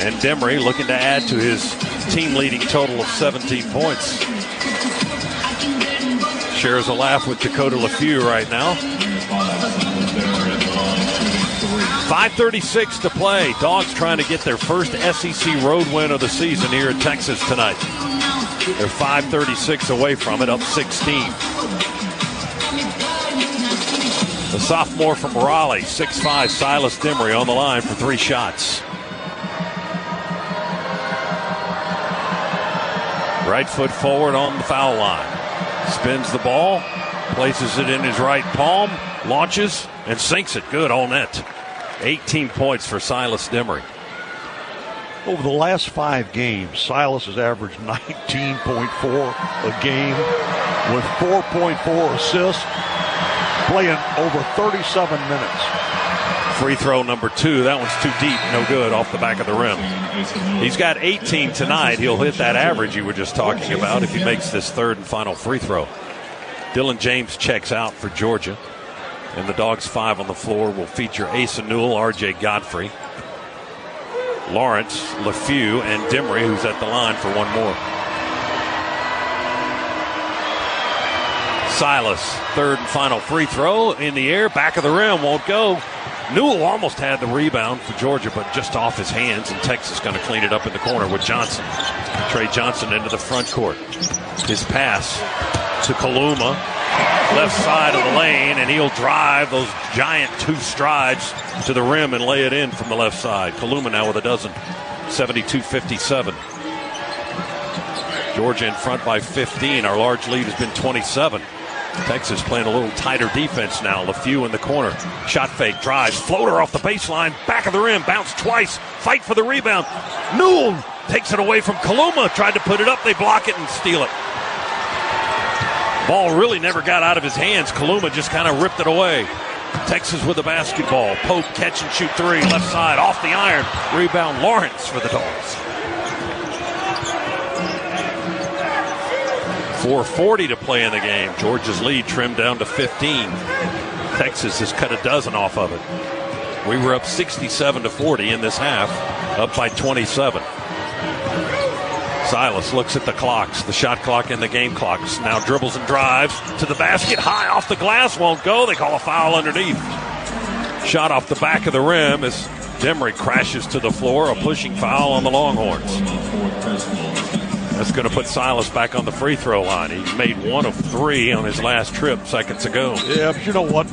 And Demery looking to add to his team-leading total of 17 points. Shares a laugh with Dakota LeFew right now. 5:36 to play. Dogs trying to get their first SEC road win of the season here in Texas tonight. They're 5:36 away from it, up 16. The sophomore from Raleigh, 6'5", Silas Demery on the line for 3 shots. Right foot forward on the foul line. Spins the ball, places it in his right palm, launches, and sinks it. Good on net. 18 points for Silas Demery. Over the last 5 games, Silas has averaged 19.4 a game with 4.4 assists, playing over 37 minutes. Free throw number 2. That one's too deep. No good off the back of the rim. He's got 18 tonight. He'll hit that average you were just talking about if he makes this third and final free throw. Dylan James checks out for Georgia. And the Dogs 5 on the floor will feature Asa Newell, R.J. Godfrey, Lawrence, LeFew, and Demery, who's at the line for one more. Silas, third and final free throw in the air, back of the rim, won't go. Newell almost had the rebound for Georgia, but just off his hands, and Texas going to clean it up in the corner with Johnson. Trey Johnson into the front court. His pass to Kaluma, left side of the lane, and he'll drive those giant 2 strides to the rim and lay it in from the left side. Kaluma now with a dozen, 72-57. Georgia in front by 15. Our large lead has been 27. Texas playing a little tighter defense now. LeFew in the corner. Shot fake, drives, floater off the baseline, back of the rim, bounce twice, fight for the rebound. Newell takes it away from Kaluma, tried to put it up, they block it and steal it. Ball really never got out of his hands. Kaluma just kind of ripped it away. Texas with the basketball. Pope catch and shoot 3, left side, off the iron. Rebound Lawrence for the Dogs. 4:40 to play in the game. Georgia's lead trimmed down to 15. Texas has cut a dozen off of it. We were up 67-40 in this half, up by 27. Silas looks at the clocks, the shot clock and the game clocks. Now dribbles and drives to the basket, high off the glass, won't go. They call a foul underneath. Shot off the back of the rim as Demery crashes to the floor, a pushing foul on the Longhorns. That's going to put Silas back on the free throw line. He made 1 of 3 on his last trip seconds ago. Yeah, but you know what?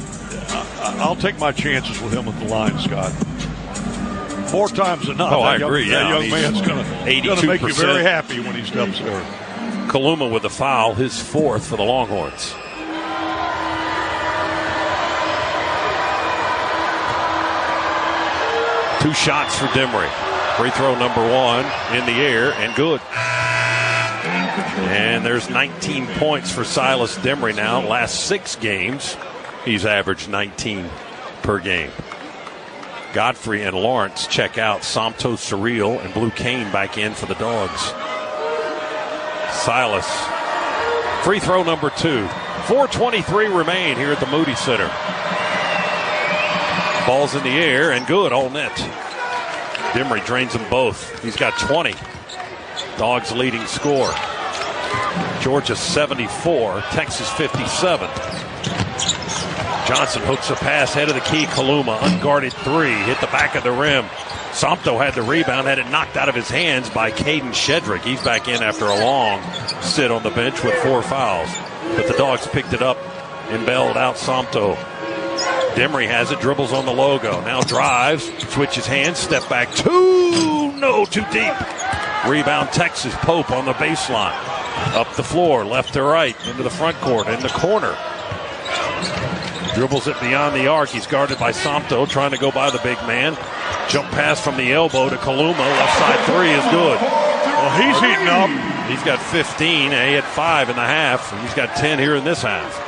I'll take my chances with him at the line, Scott. More times than not. Oh, I agree. That young man's going to make you very happy when he steps there. Kaluma with the foul, his 4th for the Longhorns. Two shots for Demery. Free throw number 1 in the air and good. And there's 19 points for Silas Demery now. Last 6 games, he's averaged 19 per game. Godfrey and Lawrence check out. Somto, Surreal, and Blue Cane back in for the Dogs. Silas, free throw number 2. 4:23 remain here at the Moody Center. Ball's in the air and good, all net. Demery drains them both. He's got 20. Dogs leading score. Georgia 74, Texas 57. Johnson hooks a pass, head of the key. Kaluma, unguarded 3, hit the back of the rim. Somto had the rebound, had it knocked out of his hands by Caden Shedrick. He's back in after a long sit on the bench with 4 fouls. But the Dogs picked it up and bailed out Somto. Demery has it, dribbles on the logo. Now drives, switches hands, step back 2, no, too deep. Rebound Texas, Pope on the baseline. Up the floor, left to right, into the front court, in the corner. Dribbles it beyond the arc. He's guarded by Somto, trying to go by the big man. Jump pass from the elbow to Kaluma. Left side three is good. Well, he's heating up. He's got 15. He had 5 in the half. He's got 10 here in this half.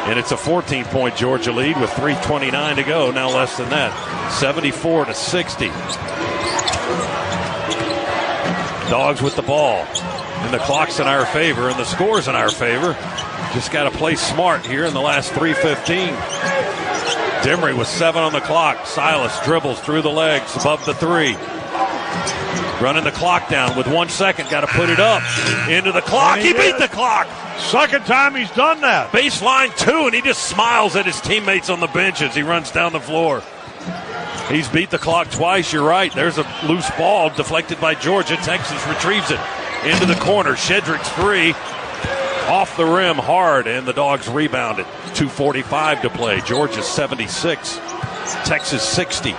And it's a 14-point Georgia lead with 3:29 to go. Now less than that. 74-60. Dogs with the ball. And the clock's in our favor, and the score's in our favor. Just got to play smart here in the last 3:15. Demery with 7 on the clock. Silas dribbles through the legs above the 3. Running the clock down with 1 second. Got to put it up. Into the clock. He beat the clock. Second time he's done that. Baseline 2, and he just smiles at his teammates on the bench as he runs down the floor. He's beat the clock twice. You're right. There's a loose ball deflected by Georgia. Texas retrieves it into the corner. Shedrick's 3. Off the rim hard, and the Dogs rebound it. 2:45 to play. Georgia 76. Texas 60.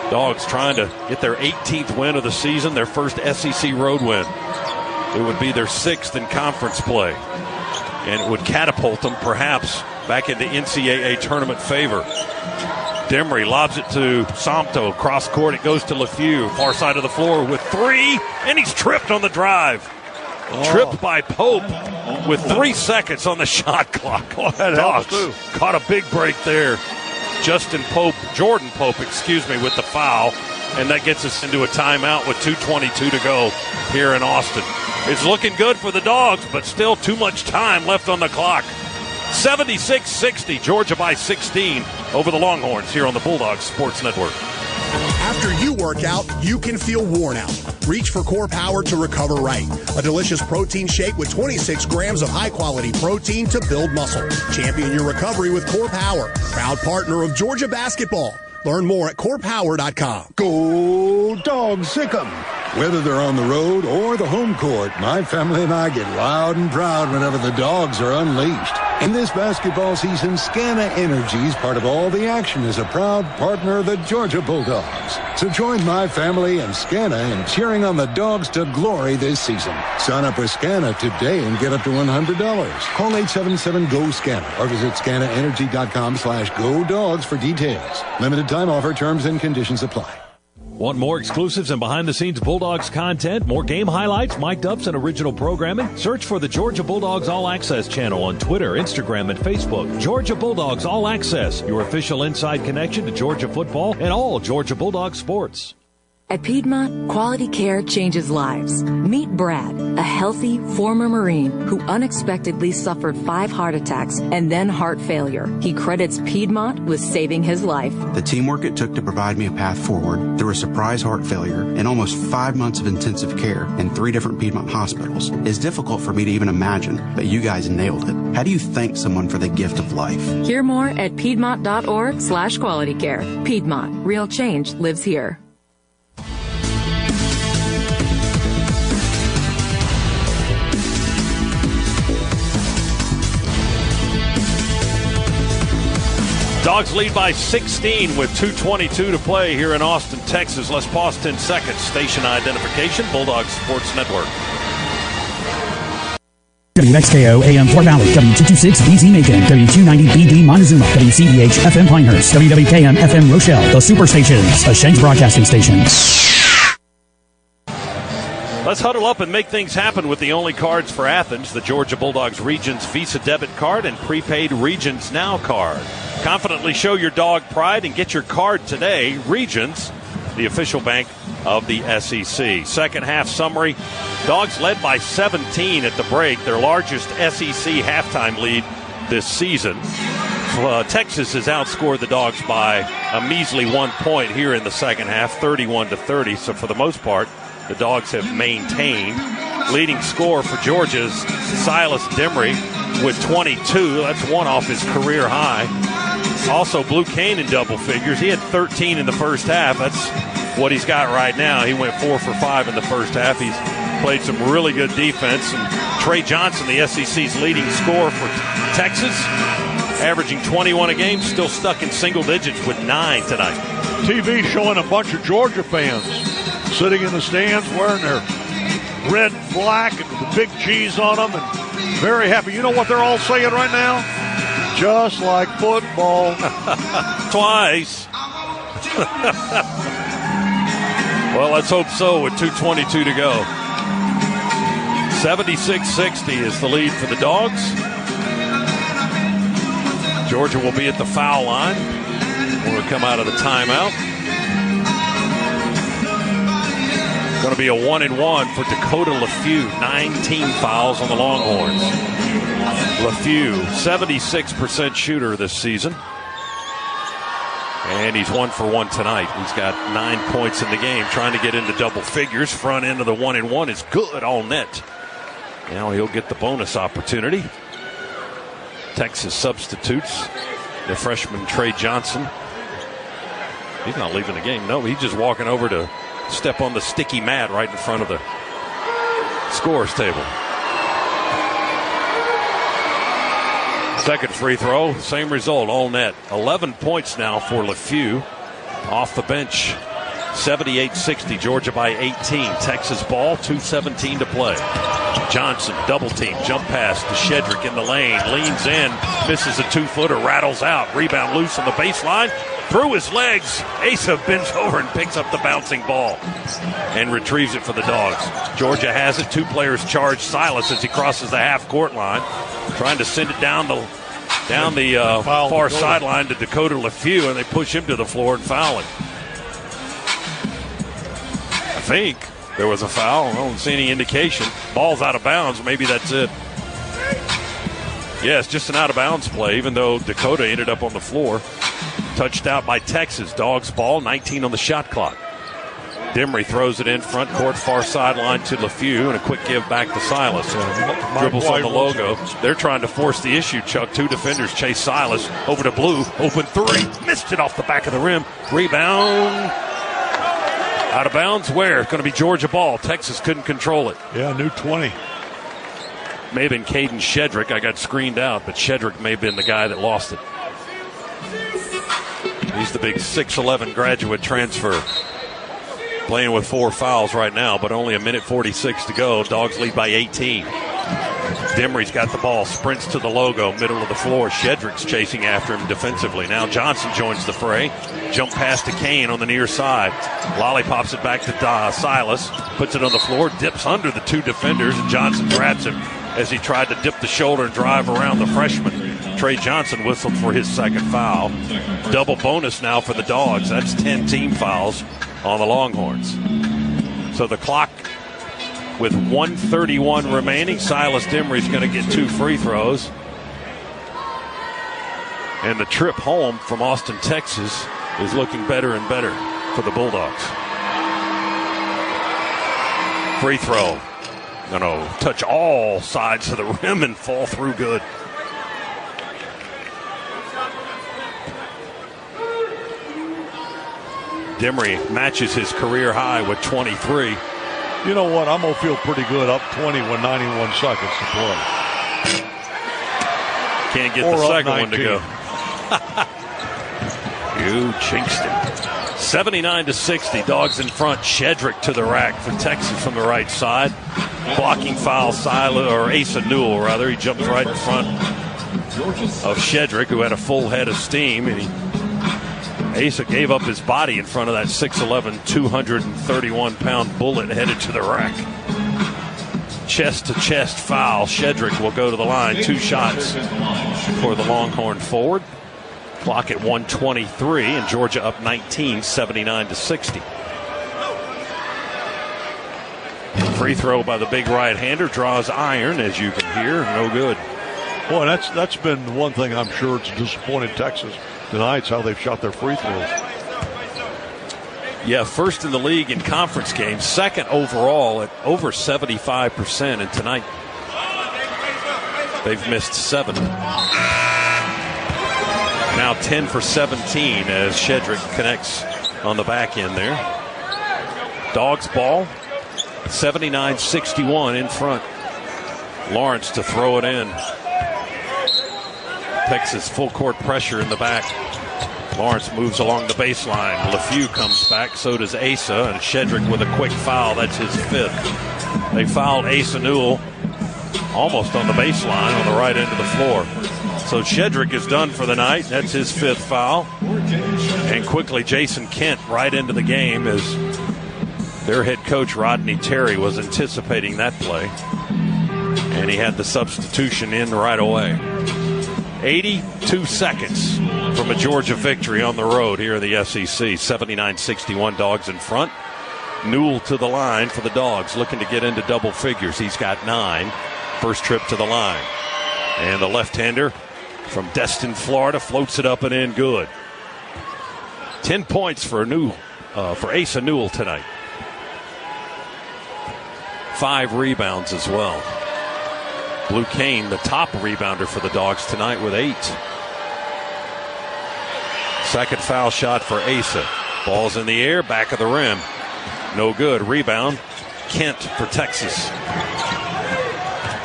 Dogs trying to get their 18th win of the season, their first SEC road win. It would be their 6th in conference play, and it would catapult them perhaps back into NCAA tournament favor. Demery lobs it to Somto. Cross court, it goes to LeFew. Far side of the floor with 3, and he's tripped on the drive. Tripped by Pope with 3 seconds on the shot clock. Dogs caught a big break there. Jordan Pope, with the foul. And that gets us into a timeout with 2:22 to go here in Austin. It's looking good for the Dogs, but still too much time left on the clock. 76-60, Georgia by 16 over the Longhorns here on the Bulldogs Sports Network. After you work out, you can feel worn out. Reach for Core Power to recover right. A delicious protein shake with 26 grams of high-quality protein to build muscle. Champion your recovery with Core Power, proud partner of Georgia basketball. Learn more at corepower.com. Go Dogs, sick 'em. Whether they're on the road or the home court, my family and I get loud and proud whenever the Dogs are unleashed. In this basketball season, Scana Energy is part of all the action as a proud partner of the Georgia Bulldogs. So join my family and Scana in cheering on the Dogs to glory this season. Sign up for Scana today and get up to $100. Call 877-GO-SCANA or visit scanaenergy.com/GoDogs for details. Limited time offer, terms and conditions apply. Want more exclusives and behind-the-scenes Bulldogs content, more game highlights, mic'd ups, and original programming? Search for the Georgia Bulldogs All Access channel on Twitter, Instagram, and Facebook. Georgia Bulldogs All Access, your official inside connection to Georgia football and all Georgia Bulldogs sports. At Piedmont, quality care changes lives. Meet Brad, a healthy former Marine who unexpectedly suffered 5 heart attacks and then heart failure. He credits Piedmont with saving his life. The teamwork it took to provide me a path forward through a surprise heart failure and almost 5 months of intensive care in 3 different Piedmont hospitals is difficult for me to even imagine, but you guys nailed it. How do you thank someone for the gift of life? Hear more at piedmont.org/qualitycare. Piedmont, real change lives here. Dogs lead by 16 with 2:22 to play here in Austin, Texas. Let's pause 10 seconds. Station identification, Bulldogs Sports Network. WXKO AM Fort Valley, W226 BZ Macon, W290 BD Montezuma, WCEH FM Pinehurst, WWKM FM Rochelle, the Superstations, a Shanks Broadcasting station. Let's huddle up and make things happen with the only cards for Athens, the Georgia Bulldogs Regions Visa Debit Card and prepaid Regions Now card. Confidently show your dog pride and get your card today. Regions, the official bank of the SEC. Second half summary, Dogs led by 17 at the break, their largest SEC halftime lead this season. Texas has outscored the Dogs by a measly 1 point here in the second half, 31-30. So for the most part, the Dogs have maintained. Leading scorer for Georgia's Silas Demery with 22. That's 1 off his career high. Also, Blue Kane in double figures. He had 13 in the first half. That's what he's got right now. He went 4 for 5 in the first half. He's played some really good defense. And Trey Johnson, the SEC's leading scorer for Texas, averaging 21 a game, still stuck in single digits with 9 tonight. TV showing a bunch of Georgia fans sitting in the stands wearing their red and black and the big G's on them, and very happy. You know what they're all saying right now? Just like football. Twice. Well, let's hope so with 2:22 to go. 76-60 is the lead for the Dogs. Georgia will be at the foul line when we come out of the timeout. Going to be a 1-and-1 for Dakota LeFew. 19 fouls on the Longhorns. LeFew, 76% shooter this season. And he's 1 for 1 tonight. He's got 9 points in the game, trying to get into double figures. Front end of the 1-and-1 is good, all net. Now he'll get the bonus opportunity. Texas substitutes. The freshman Trey Johnson. He's not leaving the game. No, he's just walking over to step on the sticky mat right in front of the scores table. Second free throw, same result, all net. 11 points now for LeFew off the bench. 78-60, Georgia by 18. Texas ball, 2:17 to play. Johnson, double team, jump pass to Shedrick in the lane, leans in, misses a 2-footer, rattles out, rebound loose on the baseline, through his legs. Asa bends over and picks up the bouncing ball and retrieves it for the Dogs. Georgia has it, 2 players charge Silas as he crosses the half-court line, trying to send it down the far sideline to Dakota LeFew, and they push him to the floor and foul him. I think there was a foul. I don't see any indication. Ball's out of bounds. Maybe that's it. Yeah, it's just an out-of-bounds play, even though Dakota ended up on the floor. Touched out by Texas. Dogs ball, 19 on the shot clock. Demery throws it in front court, far sideline to LeFew, and a quick give back to Silas. Dribbles on the logo. They're trying to force the issue, Chuck. 2 defenders chase Silas over to Blue. Open 3. Missed it off the back of the rim. Rebound. Out of bounds where? It's going to be Georgia ball. Texas couldn't control it. Yeah, new 20. May have been Caden Shedrick. I got screened out, but Shedrick may have been the guy that lost it. He's the big 6'11 graduate transfer. Playing with 4 fouls right now, but only 1:46 to go. Dogs lead by 18. Demery's got the ball, sprints to the logo, middle of the floor. Shedrick's chasing after him defensively. Now Johnson joins the fray. Jump pass to Kane on the near side. Lollipops it back to Silas. Puts it on the floor, dips under the 2 defenders, and Johnson grabs him as he tried to dip the shoulder and drive around the freshman. Trey Johnson whistled for his second foul. Double bonus now for the Dogs. That's 10 team fouls on the Longhorns. So the clock with 1:31 remaining. Silas Demery's going to get 2 free throws. And the trip home from Austin, Texas is looking better and better for the Bulldogs. Free throw. Going to touch all sides of the rim and fall through good. Demery matches his career high with 23. You know what? I'm going to feel pretty good up 20 with 91 seconds to play. Can't get the second one to go. You jinxed it. 79-60. Dogs in front. Shedrick to the rack for Texas from the right side. Blocking foul, Asa Newell, rather. He jumped right in front of Shedrick, who had a full head of steam, and Asa gave up his body in front of that 6'11", 231-pound bullet headed to the rack. Chest-to-chest foul. Shedrick will go to the line. 2 shots for the Longhorn forward. Clock at 1:23, and Georgia up 19, 79-60. Free throw by the big right-hander. Draws iron, as you can hear. No good. Boy, that's been one thing I'm sure it's disappointed Texas tonight's how they've shot their free throws. Yeah, first in the league in conference games, second overall at over 75%, and tonight they've missed 7. Now 10 for 17 as Shedrick connects on the back end there. Dogs ball, 79-61 in front. Lawrence to throw it in. Texas full court pressure in the back. Lawrence moves along the baseline. LeFew comes back, so does Asa, and Shedrick with a quick foul. That's his 5th. They fouled Asa Newell almost on the baseline on the right end of the floor. So Shedrick is done for the night. That's his 5th foul. And quickly, Jason Kent right into the game as their head coach, Rodney Terry, was anticipating that play. And he had the substitution in right away. 82 seconds from a Georgia victory on the road here in the SEC. 79-61, Dogs in front. Newell to the line for the Dogs, looking to get into double figures. He's got 9. First trip to the line. And the left-hander from Destin, Florida, floats it up and in good. 10 points for Asa Newell tonight. 5 rebounds as well. Blue Kane, the top rebounder for the Dogs tonight with 8. Second foul shot for Asa. Ball's in the air, back of the rim. No good. Rebound, Kent for Texas.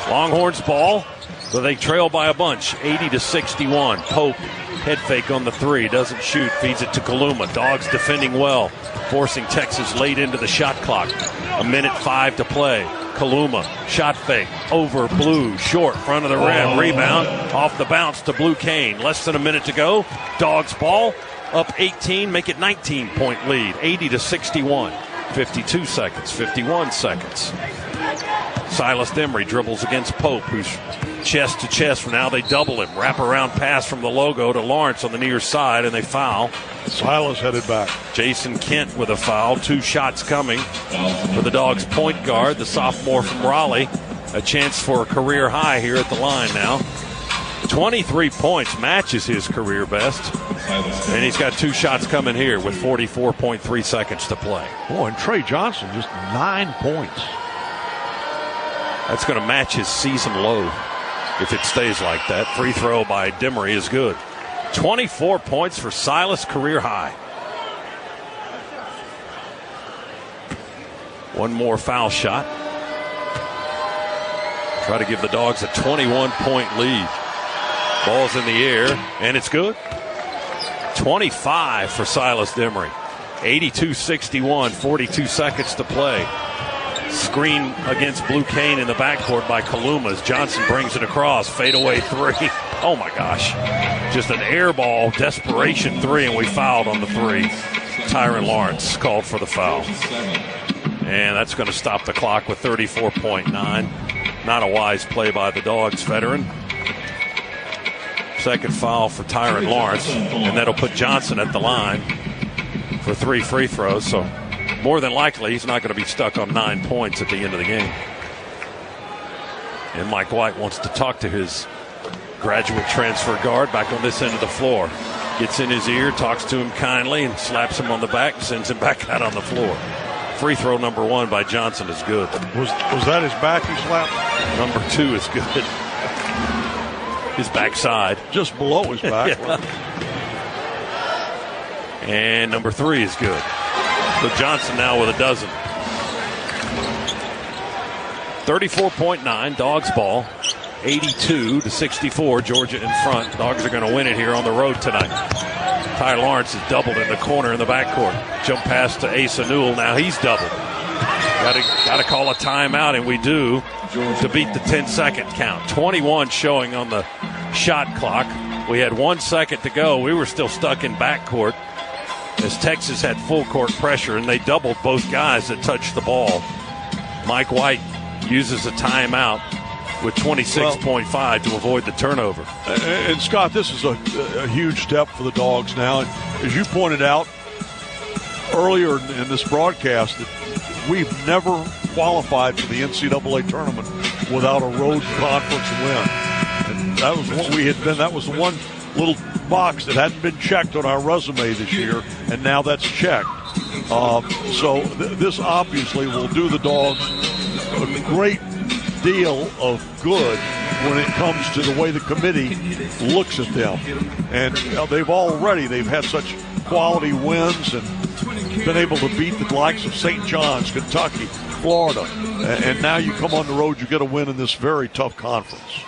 Longhorns ball, but they trail by a bunch, 80-61. Pope, head fake on the 3, doesn't shoot, feeds it to Kaluma. Dogs defending well, forcing Texas late into the shot clock. 1:05 to play. Kaluma, shot fake, over Blue, short, front of the rim, rebound, off the bounce to Blue Kane. Less than a minute to go. Dogs ball, up 18, make it 19-point lead, 80-61. 52 seconds, 51 seconds. Silas Demery dribbles against Pope, who's chest to chest. Now they double him. Wrap-around pass from the logo to Lawrence on the near side, and they foul. Silas headed back. Jason Kent with a foul. 2 shots coming for the Dogs' point guard, the sophomore from Raleigh. A chance for a career high here at the line now. 23 points, matches his career best. And he's got 2 shots coming here with 44.3 seconds to play. Oh, and Trey Johnson, just 9 points. That's going to match his season low if it stays like that. Free throw by Demery is good. 24 points for Silas, career high. One more foul shot. Try to give the Dogs a 21-point lead. Ball's in the air, and it's good. 25 for Silas Demery. 82-61, 42 seconds to play. Screen against Blue Kane in the backcourt by Kaluma as Johnson brings it across. Fadeaway 3. Oh, my gosh. Just an air ball, desperation 3, and we fouled on the 3. Tyron Lawrence called for the foul. And that's going to stop the clock with 34.9. Not a wise play by the Dogs veteran. Second foul for Tyron Lawrence, and that'll put Johnson at the line for 3 free throws. So more than likely, he's not going to be stuck on 9 points at the end of the game. And Mike White wants to talk to his graduate transfer guard back on this end of the floor. Gets in his ear, talks to him kindly, and slaps him on the back and sends him back out on the floor. Free throw number 1 by Johnson is good. Was that his back he slapped? Number 2 is good. His backside. Just below his back. Yeah. And number 3 is good. So Johnson now with a dozen. 34.9, Dogs ball. 82-64, Georgia in front. Dogs are going to win it here on the road tonight. Ty Lawrence is doubled in the corner in the backcourt. Jump pass to Asa Newell. Now he's doubled. Got to call a timeout, and we do, to beat the 10-second count. 21 showing on the shot clock. We had 1 second to go. We were still stuck in backcourt as Texas had full court pressure, and they doubled both guys that touched the ball. Mike White uses a timeout with 26.5 to avoid the turnover. And Scott, this is a huge step for the Dogs now. As you pointed out earlier in this broadcast, that we've never qualified for the NCAA tournament without a road conference win. And that was what we had been. That was the one little box that hadn't been checked on our resume this year, and now that's checked. So this obviously will do the Dogs a great deal of good when it comes to the way the committee looks at them. And they've had such quality wins and been able to beat the likes of St. John's, Kentucky, Florida. And now you come on the road, you get a win in this very tough conference.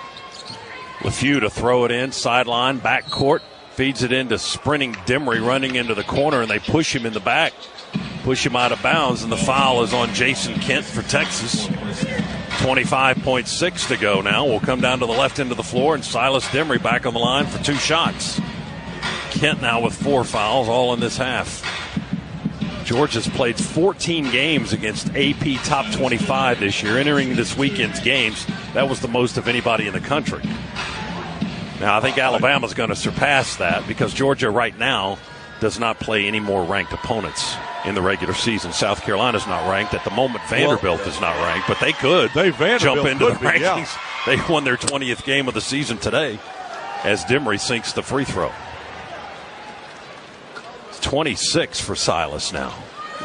LeFew to throw it in, sideline, backcourt, feeds it into sprinting Demery running into the corner, and they push him in the back, push him out of bounds, and the foul is on Jason Kent for Texas. 25.6 to go now. We'll come down to the left end of the floor, and Silas Demery back on the line for 2 shots. Kent now with 4 fouls, all in this half. Georgia's played 14 games against AP top 25 this year. Entering this weekend's games, that was the most of anybody in the country. Now, I think Alabama's going to surpass that because Georgia right now does not play any more ranked opponents in the regular season. South Carolina's not ranked. At the moment, Vanderbilt is not ranked, but they could jump into the rankings. Yeah. They won their 20th game of the season today as Demery sinks the free throw. It's 26 for Silas now.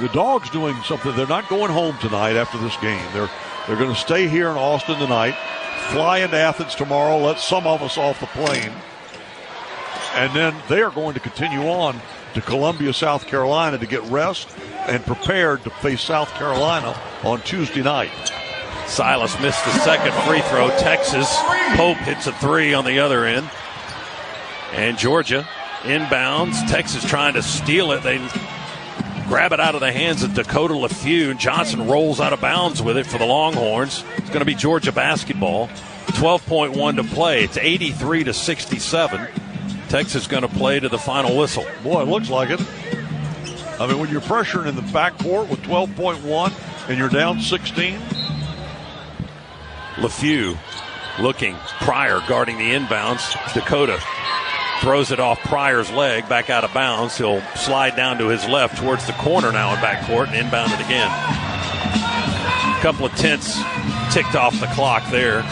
The Dogs doing something. They're not going home tonight after this game. They're going to stay here in Austin tonight, fly into Athens tomorrow, let some of us off the plane, and then they are going to continue on to Columbia, South Carolina to get rest and prepared to face South Carolina on Tuesday night. Silas missed the second free throw. Texas, Pope hits a 3 on the other end. And Georgia inbounds. Texas trying to steal it. They grab it out of the hands of Dakota LeFew. Johnson rolls out of bounds with it for the Longhorns. It's going to be Georgia basketball. 12.1 to play. It's 83-67. Texas going to play to the final whistle. Boy, it looks like it. I mean, when you're pressuring in the backcourt with 12.1 and you're down 16. LeFew looking. Pryor guarding the inbounds. Dakota throws it off Pryor's leg, back out of bounds. He'll slide down to his left towards the corner now in backcourt and inbound it again. A couple of tenths ticked off the clock there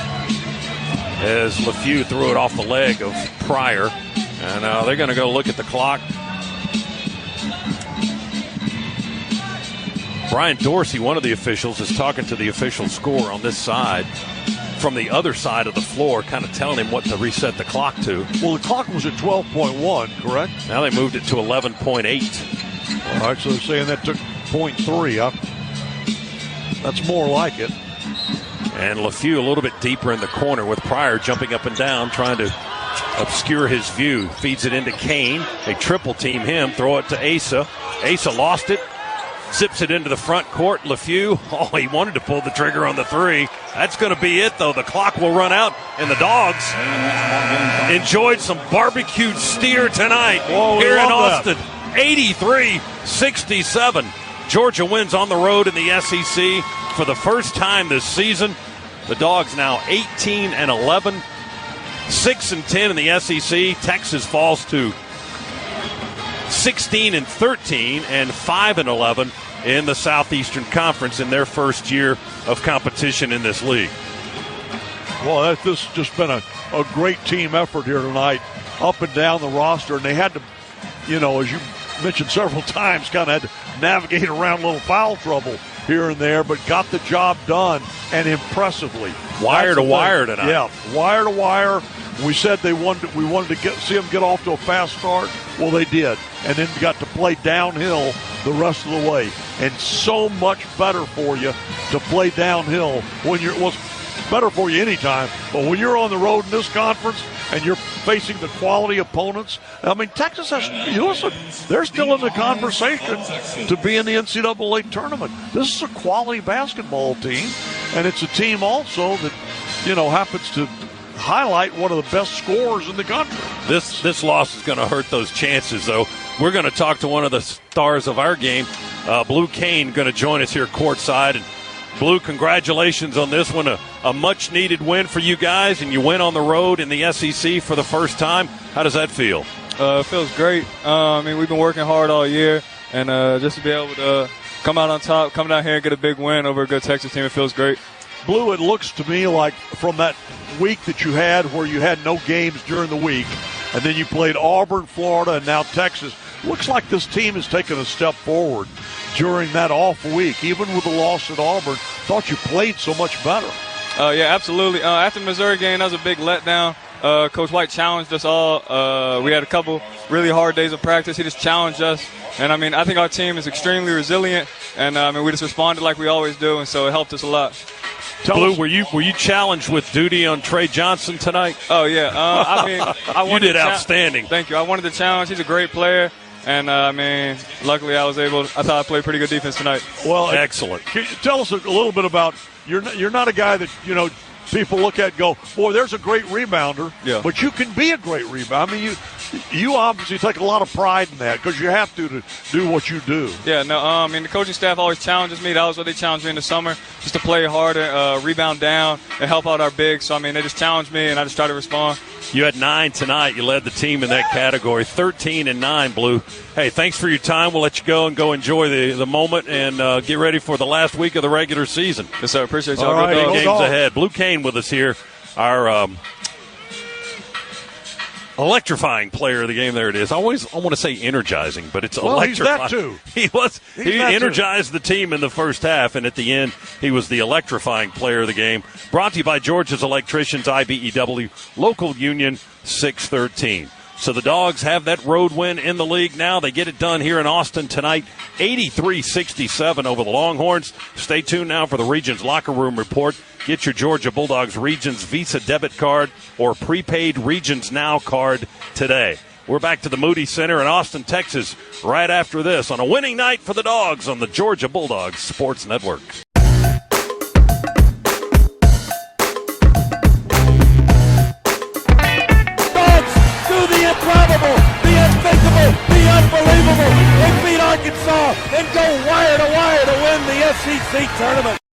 as LeFew threw it off the leg of Pryor. And they're going to go look at the clock. Brian Dorsey, one of the officials, is talking to the official score on this side from the other side of the floor, kind of telling him what to reset the clock to. Well, the clock was at 12.1, correct? Now they moved it to 11.8. All right, so they're saying that took 0.3 up. That's more like it. And LeFew a little bit deeper in the corner with Pryor jumping up and down, trying to obscure his view. Feeds it into Kane. They triple team him, throw it to Asa. Asa lost it. Zips it into the front court. LeFew, he wanted to pull the trigger on the 3. That's going to be it, though. The clock will run out, and the Dogs enjoyed some barbecued steer tonight here in Austin. 83-67. Georgia wins on the road in the SEC for the first time this season. The Dogs now 18-11, 6-10 in the SEC. Texas falls to 16-13 and 5-11 in the Southeastern Conference in their first year of competition in this league. Well, this has just been a great team effort here tonight, up and down the roster. And they had to, as you mentioned several times, kind of had to navigate around a little foul trouble here and there, but got the job done, and impressively. Wire to wire tonight. Yeah, wire to wire. We said we wanted to see them get off to a fast start. Well, they did, and then got to play downhill the rest of the way. And so much better for you to play downhill when it's better for you anytime. But when you're on the road in this conference and you're facing the quality opponents, I mean, Texas has. Listen, they're still in the conversation to be in the NCAA tournament. This is a quality basketball team, and it's a team also that happens to highlight one of the best scorers in the country. This loss is going to hurt those chances, though. We're going to talk to one of the stars of our game, Blue Kane, going to join us here courtside. And Blue, congratulations on this one, a much-needed win for you guys, and you win on the road in the SEC for the first time. How does that feel? It feels great. We've been working hard all year, and just to be able to come out on top, come down here and get a big win over a good Texas team, it feels great. Blue, it looks to me like from that week that you had where you had no games during the week, and then you played Auburn, Florida, and now Texas, looks like this team has taken a step forward during that off week. Even with the loss at Auburn, thought you played so much better. Yeah, absolutely. After the Missouri game, that was a big letdown. Coach White challenged us all. We had a couple really hard days of practice. He just challenged us. And, I think our team is extremely resilient. And, we just responded like we always do, and so it helped us a lot. Blue, were you challenged with duty on Trey Johnson tonight? Oh, yeah. You did outstanding. Thank you. I wanted the challenge. He's a great player. And, luckily I thought I played pretty good defense tonight. Well, excellent. Can you tell us a little bit about you're not a guy that, people look at and go, boy, there's a great rebounder. Yeah. But you can be a great rebounder. I mean, you obviously take a lot of pride in that because you have to do what you do. Yeah, no, I mean, the coaching staff always challenges me. That was what they challenged me in the summer, just to play harder, rebound down, and help out our bigs. So, I mean, they just challenged me, and I just try to respond. You had 9 tonight. You led the team in that category, 13-9, Blue. Hey, thanks for your time. We'll let you go and go enjoy the moment and get ready for the last week of the regular season. Yes, sir. Appreciate y'all. All right, games ahead. Blue Kane with us here, our electrifying player of the game. There it is. I want to say energizing, but it's electrifying. He's that too. He energized the team in the first half, and at the end, he was the electrifying player of the game. Brought to you by Georgia's Electricians, IBEW, local union 613. So the Dogs have that road win in the league now. They get it done here in Austin tonight, 83-67 over the Longhorns. Stay tuned now for the Regions Locker Room Report. Get your Georgia Bulldogs Regions Visa debit card or prepaid Regions Now card today. We're back to the Moody Center in Austin, Texas, right after this on a winning night for the Dogs on the Georgia Bulldogs Sports Network. The improbable, the unthinkable, the unbelievable. They beat Arkansas and go wire to win the SEC tournament.